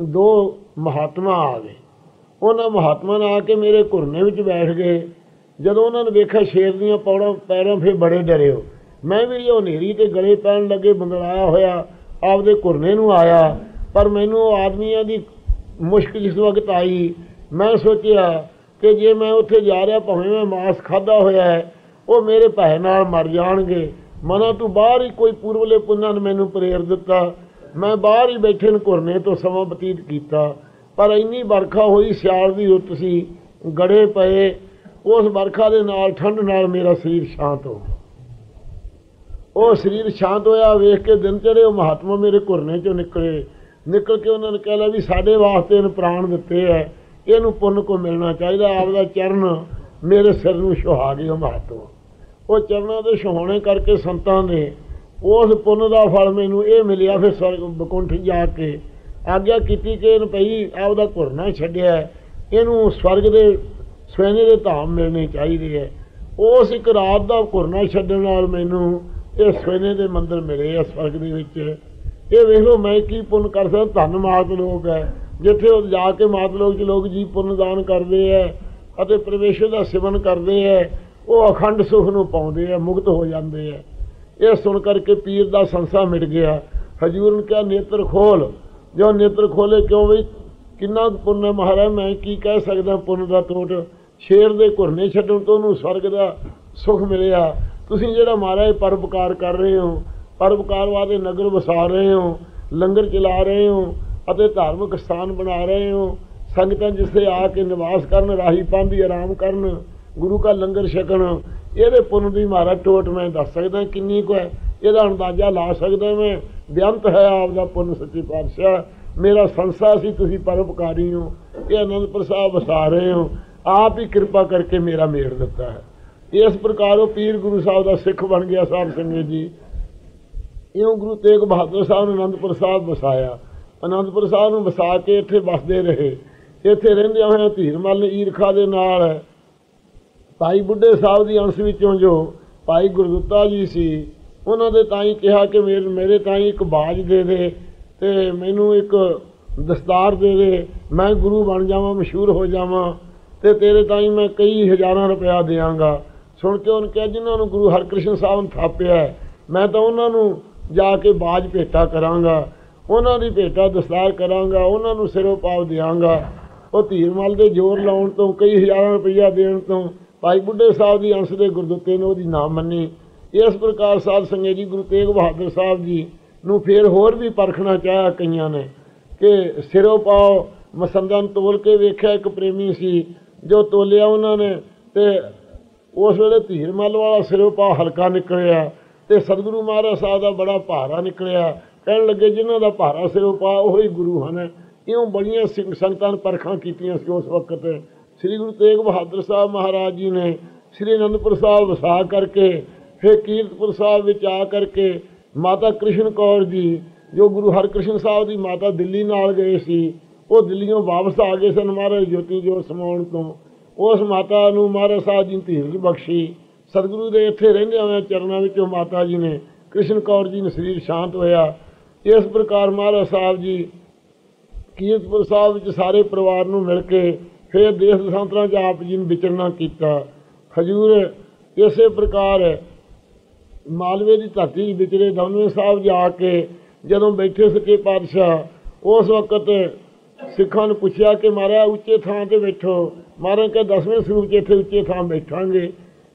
ਦੋ ਮਹਾਤਮਾ ਆ ਗਏ। ਉਹਨਾਂ ਮਹਾਤਮਾ ਨੇ ਆ ਕੇ ਮੇਰੇ ਘੁਰਨੇ ਵਿੱਚ ਬੈਠ ਗਏ। ਜਦੋਂ ਉਹਨਾਂ ਨੇ ਵੇਖਿਆ ਸ਼ੇਰ ਦੀਆਂ ਪੌੜਾਂ ਪੈਰਾਂ ਫਿਰ ਬੜੇ ਡਰੇ ਹੋ। ਮੈਂ ਵੀ ਉਹ ਹਨੇਰੀ 'ਤੇ ਗਲੇ ਪੈਣ ਲੱਗੇ ਬੰਗਲਾਇਆ ਹੋਇਆ ਆਪਦੇ ਘੁਰਨੇ ਨੂੰ ਆਇਆ, ਪਰ ਮੈਨੂੰ ਉਹ ਆਦਮੀਆਂ ਦੀ ਮੁਸ਼ਕ ਜਿਸ ਵਕਤ ਆਈ ਮੈਂ ਸੋਚਿਆ ਕਿ ਜੇ ਮੈਂ ਉੱਥੇ ਜਾ ਰਿਹਾ ਭਾਵੇਂ ਮੈਂ ਮਾਸ ਖਾਧਾ ਹੋਇਆ ਹੈ ਉਹ ਮੇਰੇ ਭੈ ਨਾਲ ਮਰ ਜਾਣਗੇ। ਮਨਾਂ ਤੂੰ ਬਾਹਰ ਹੀ ਕੋਈ ਪੂਰਵਲੇ ਪੁੰਨਾਂ ਨੇ ਮੈਨੂੰ ਪ੍ਰੇਰ ਦਿੱਤਾ। ਮੈਂ ਬਾਹਰ ਹੀ ਬੈਠੇ ਨੂੰ ਘੁਰਨੇ ਤੋਂ ਸਮਾਂ ਬਤੀਤ ਕੀਤਾ, ਪਰ ਇੰਨੀ ਵਰਖਾ ਹੋਈ, ਸਿਆਲ ਦੀ ਰੁੱਤ ਸੀ, ਗੜੇ ਪਏ। ਉਸ ਵਰਖਾ ਦੇ ਨਾਲ ਠੰਡ ਨਾਲ ਮੇਰਾ ਸਰੀਰ ਸ਼ਾਂਤ ਹੋ ਗਿਆ। ਉਹ ਸਰੀਰ ਸ਼ਾਂਤ ਹੋਇਆ ਵੇਖ ਕੇ ਦਿਨ ਚੜ੍ਹੇ ਉਹ ਮਹਾਤਮਾ ਮੇਰੇ ਘੁਰਨੇ 'ਚੋਂ ਨਿਕਲ ਕੇ ਉਹਨਾਂ ਨੇ ਕਹਿ ਲਿਆ ਵੀ ਸਾਡੇ ਵਾਸਤੇ ਇਹਨੂੰ ਪ੍ਰਾਣ ਦਿੱਤੇ ਹੈ, ਇਹਨੂੰ ਪੁੰਨ ਕੋ ਮਿਲਣਾ ਚਾਹੀਦਾ। ਆਪਦਾ ਚਰਨ ਮੇਰੇ ਸਿਰ ਨੂੰ ਸੁਹਾ ਗਏ ਉਹ ਮਹਾਤਮਾ। ਉਹ ਚਰਨਾਂ ਦੇ ਸੁਹਾਣੇ ਕਰਕੇ ਸੰਤਾਂ ਨੇ ਉਸ ਪੁੰਨ ਦਾ ਫਲ ਮੈਨੂੰ ਇਹ ਮਿਲਿਆ। ਫਿਰ ਸਵਰਗ ਬਕੁੰਠ ਜਾ ਕੇ ਆਗਿਆ ਕੀਤੀ ਕਿ ਇਹਨੂੰ ਭਈ ਆਪਦਾ ਘੁਰਨਾ ਛੱਡਿਆ, ਇਹਨੂੰ ਸਵਰਗ ਦੇ ਸਵੈਨੇ ਦੇ ਧਾਮ ਮਿਲਣੇ ਚਾਹੀਦੇ ਹੈ। ਉਸ ਇੱਕ ਰਾਤ ਦਾ ਘੁਰਨਾ ਛੱਡਣ ਨਾਲ ਮੈਨੂੰ ਇਹ ਸਵੈਨੇ ਦੇ ਮੰਦਰ ਮਿਲੇ ਆ ਸਵਰਗ ਦੇ ਵਿੱਚ। ਇਹ ਵੇਖ ਲਓ ਮੈਂ ਕੀ ਪੁੰਨ ਕਰ ਸਕਦਾ। ਧੰਨ ਮਾਤ ਲੋਕ ਹੈ ਜਿੱਥੇ ਉਹ ਜਾ ਕੇ ਮਾਤ ਲੋਕ 'ਚ ਲੋਕ ਜੀ ਪੁੰਨ ਦਾਨ ਕਰਦੇ ਹੈ ਅਤੇ ਪਰਮੇਸ਼ਰ ਦਾ ਸਿਮਰਨ ਕਰਦੇ ਹੈ, ਉਹ ਅਖੰਡ ਸੁਖ ਨੂੰ ਪਾਉਂਦੇ ਹੈ, ਮੁਕਤ ਹੋ ਜਾਂਦੇ ਹੈ। ਇਹ ਸੁਣ ਕਰਕੇ ਪੀਰ ਦਾ ਸੰਸਾ ਮਿਟ ਗਿਆ। ਹਜ਼ੂਰ ਨੇ ਕਿਹਾ ਨੇਤਰ ਖੋਲ। ਜੋ ਨੇਤਰ ਖੋਲੇ ਕਿਉਂ ਵੀ ਕਿੰਨਾ ਪੁੰਨ ਹੈ ਮਹਾਰਾਜ, ਮੈਂ ਕੀ ਕਹਿ ਸਕਦਾ ਪੁੰਨ ਦਾ ਟੋਟ। ਸ਼ੇਰ ਦੇ ਘੁਰਨੇ ਛੱਡਣ ਤੋਂ ਉਹਨੂੰ ਸਵਰਗ ਦਾ ਸੁਖ ਮਿਲਿਆ। ਤੁਸੀਂ ਜਿਹੜਾ ਮਹਾਰਾਜ ਪਰਉਪਕਾਰ ਕਰ ਰਹੇ ਹੋ, ਪਰਉਪਕਾਰ ਵਾਲੇ ਨਗਰ ਵਸਾ ਰਹੇ ਹੋ, ਲੰਗਰ ਚਲਾ ਰਹੇ ਹੋ ਅਤੇ ਧਾਰਮਿਕ ਸਥਾਨ ਬਣਾ ਰਹੇ ਹੋ, ਸੰਗਤਾਂ ਜਿੱਥੇ ਆ ਕੇ ਨਿਵਾਸ ਕਰਨ, ਰਾਹੀ ਪਾਂਧੀ ਆਰਾਮ ਕਰਨ, ਗੁਰੂ ਕਾ ਲੰਗਰ ਛਕਣ, ਇਹਦੇ ਪੁੰਨ ਦੀ ਮਹਾਰਾਜ ਟੋਟ ਮੈਂ ਦੱਸ ਸਕਦਾ ਕਿੰਨੀ ਕੁ ਹੈ। ਇਹਦਾ ਅੰਦਾਜ਼ਾ ਲਾ ਸਕਦਾ ਮੈਂ। ਬੇਅੰਤ ਹੈ ਆਪਦਾ ਪੁੰਨ ਸੱਚੇ ਪਾਤਸ਼ਾਹ, ਮੇਰਾ ਸੰਸਾ ਸੀ, ਤੁਸੀਂ ਪਰਉਪਕਾਰੀ ਹੋ। ਇਹ ਅਨੰਦਪੁਰ ਸਾਹਿਬ ਵਸਾ ਰਹੇ ਹੋ, ਆਪ ਹੀ ਕਿਰਪਾ ਕਰਕੇ ਮੇਰਾ ਮੇੜ ਦਿੱਤਾ ਹੈ। ਇਸ ਪ੍ਰਕਾਰ ਉਹ ਪੀਰ ਗੁਰੂ ਸਾਹਿਬ ਦਾ ਸਿੱਖ ਬਣ ਗਿਆ। ਸਾਧ ਸੰਗਤ ਜੀ, ਇਉਂ ਗੁਰੂ ਤੇਗ ਬਹਾਦਰ ਸਾਹਿਬ ਨੇ ਅਨੰਦਪੁਰ ਸਾਹਿਬ ਵਸਾਇਆ। ਅਨੰਦਪੁਰ ਸਾਹਿਬ ਨੂੰ ਵਸਾ ਕੇ ਇੱਥੇ ਵਸਦੇ ਰਹੇ। ਇੱਥੇ ਰਹਿੰਦਿਆਂ ਹੋਇਆਂ ਧੀਰਮਲ ਨੇ ਈਰਖਾ ਦੇ ਨਾਲ ਭਾਈ ਬੁੱਢੇ ਸਾਹਿਬ ਦੀ ਅੰਸ਼ ਵਿੱਚੋਂ ਜੋ ਭਾਈ ਗੁਰਦੁੱਤਾ ਜੀ ਸੀ, ਉਹਨਾਂ ਦੇ ਤਾਈਂ ਕਿਹਾ ਕਿ ਮੇਰੇ ਤਾਈਂ ਇੱਕ ਬਾਜ ਦੇ ਦੇ ਅਤੇ ਮੈਨੂੰ ਇੱਕ ਦਸਤਾਰ ਦੇ ਦੇ, ਮੈਂ ਗੁਰੂ ਬਣ ਜਾਵਾਂ, ਮਸ਼ਹੂਰ ਹੋ ਜਾਵਾਂ, ਅਤੇ ਤੇਰੇ ਤਾਈਂ ਮੈਂ ਕਈ ਹਜ਼ਾਰਾਂ ਰੁਪਇਆ ਦਿਆਂਗਾ। ਸੁਣ ਕੇ ਉਹਨੇ ਕਿਹਾ, ਜਿਨ੍ਹਾਂ ਨੂੰ ਗੁਰੂ ਹਰਕ੍ਰਿਸ਼ਨ ਸਾਹਿਬ ਨੇ ਥਾਪਿਆ, ਮੈਂ ਤਾਂ ਉਹਨਾਂ ਨੂੰ ਜਾ ਕੇ ਬਾਜ ਭੇਟਾ ਕਰਾਂਗਾ, ਉਹਨਾਂ ਦੀ ਭੇਟਾ ਦਸਤਾਰ ਕਰਾਂਗਾ, ਉਹਨਾਂ ਨੂੰ ਸਿਰੋਂ ਪਾਵ ਦਿਆਂਗਾ। ਉਹ ਧੀਰਮਲ ਦੇ ਜ਼ੋਰ ਲਾਉਣ ਤੋਂ, ਕਈ ਹਜ਼ਾਰਾਂ ਰੁਪਈਆ ਦੇਣ ਤੋਂ ਭਾਈ ਬੁੱਢੇ ਸਾਹਿਬ ਦੀ ਅੰਸ਼ ਦੇ ਗੁਰਦੁੱਤੇ ਨੇ ਉਹਦੀ ਨਾ ਮੰਨੀ। ਇਸ ਪ੍ਰਕਾਰ ਸਾਧ ਸੰਗਤ ਜੀ, ਗੁਰੂ ਤੇਗ ਬਹਾਦਰ ਸਾਹਿਬ ਜੀ ਨੂੰ ਫਿਰ ਹੋਰ ਵੀ ਪਰਖਣਾ ਚਾਹਿਆ ਕਈਆਂ ਨੇ ਕਿ ਸਿਰੋਂ ਪਾਓ ਮਸੰਦਾਂ ਨੂੰ ਤੋਲ ਕੇ ਵੇਖਿਆ। ਇੱਕ ਪ੍ਰੇਮੀ ਸੀ ਜੋ ਤੋਲਿਆ ਉਹਨਾਂ ਨੇ, ਅਤੇ ਉਸ ਵੇਲੇ ਧੀਰਮਲ ਵਾਲਾ ਸਿਰੋਂ ਪਾਓ ਹਲਕਾ ਨਿਕਲਿਆ ਅਤੇ ਸਤਿਗੁਰੂ ਮਹਾਰਾਜ ਸਾਹਿਬ ਦਾ ਬੜਾ ਭਾਰਾ ਨਿਕਲਿਆ। ਕਹਿਣ ਲੱਗੇ, ਜਿਨ੍ਹਾਂ ਦਾ ਭਾਰਾ ਸਿਰੋਂ ਪਾ ਉਹੀ ਗੁਰੂ ਹਨ। ਇਉਂ ਬੜੀਆਂ ਸੰਗਤਾਂ ਨੇ ਪਰਖਾਂ ਕੀਤੀਆਂ ਸੀ ਉਸ ਵਕਤ। ਸ੍ਰੀ ਗੁਰੂ ਤੇਗ ਬਹਾਦਰ ਸਾਹਿਬ ਮਹਾਰਾਜ ਜੀ ਨੇ ਸ੍ਰੀ ਅਨੰਦਪੁਰ ਸਾਹਿਬ ਵਸਾ ਕਰਕੇ ਫਿਰ ਕੀਰਤਪੁਰ ਸਾਹਿਬ ਵਿੱਚ ਆ ਕਰਕੇ ਮਾਤਾ ਕ੍ਰਿਸ਼ਨ ਕੌਰ ਜੀ, ਜੋ ਗੁਰੂ ਹਰਕ੍ਰਿਸ਼ਨ ਸਾਹਿਬ ਦੀ ਮਾਤਾ ਦਿੱਲੀ ਨਾਲ ਗਏ ਸੀ, ਉਹ ਦਿੱਲੀੋਂ ਵਾਪਸ ਆ ਗਏ ਸਨ ਮਹਾਰਾਜ ਜੋਤੀ ਜੋਤ ਸਮਾਉਣ ਤੋਂ। ਉਸ ਮਾਤਾ ਨੂੰ ਮਹਾਰਾਜ ਸਾਹਿਬ ਜੀ ਨੇ ਧੀਰਜ ਬਖਸ਼ੀ। ਸਤਿਗੁਰੂ ਦੇ ਇੱਥੇ ਰਹਿੰਦਿਆਂ ਹੋਇਆਂ ਚਰਨਾਂ ਵਿੱਚੋਂ ਮਾਤਾ ਜੀ ਨੇ, ਕ੍ਰਿਸ਼ਨ ਕੌਰ ਜੀ ਨੇ ਸਰੀਰ ਸ਼ਾਂਤ ਹੋਇਆ। ਇਸ ਪ੍ਰਕਾਰ ਮਹਾਰਾਜ ਸਾਹਿਬ ਜੀ ਕੀਰਤਪੁਰ ਸਾਹਿਬ ਵਿੱਚ ਸਾਰੇ ਪਰਿਵਾਰ ਨੂੰ ਮਿਲ ਕੇ ਫਿਰ ਦੇਸ਼ ਦਸ਼ਾਂਤਰਾਂ 'ਚ ਆਪ ਜੀ ਨੇ ਵਿਚਰਨਾ ਕੀਤਾ। ਹਜ਼ੂਰ ਇਸੇ ਪ੍ਰਕਾਰ ਮਾਲਵੇ ਦੀ ਧਰਤੀ ਵਿਚਰੇ ਦਮਦਮੇ ਸਾਹਿਬ ਜਾ ਕੇ ਜਦੋਂ ਬੈਠੇ ਸੱਚੇ ਪਾਤਸ਼ਾਹ, ਉਸ ਵਕਤ ਸਿੱਖਾਂ ਨੂੰ ਪੁੱਛਿਆ ਕਿ ਮਹਾਰਾਜ ਉੱਚੇ ਥਾਂ 'ਤੇ ਬੈਠੋ। ਮਹਾਰਾਜ ਕਹਿੰਦੇ 10ਵੇਂ ਸਰੂਪ 'ਚ ਇੱਥੇ ਉੱਚੇ ਥਾਂ ਬੈਠਾਂਗੇ,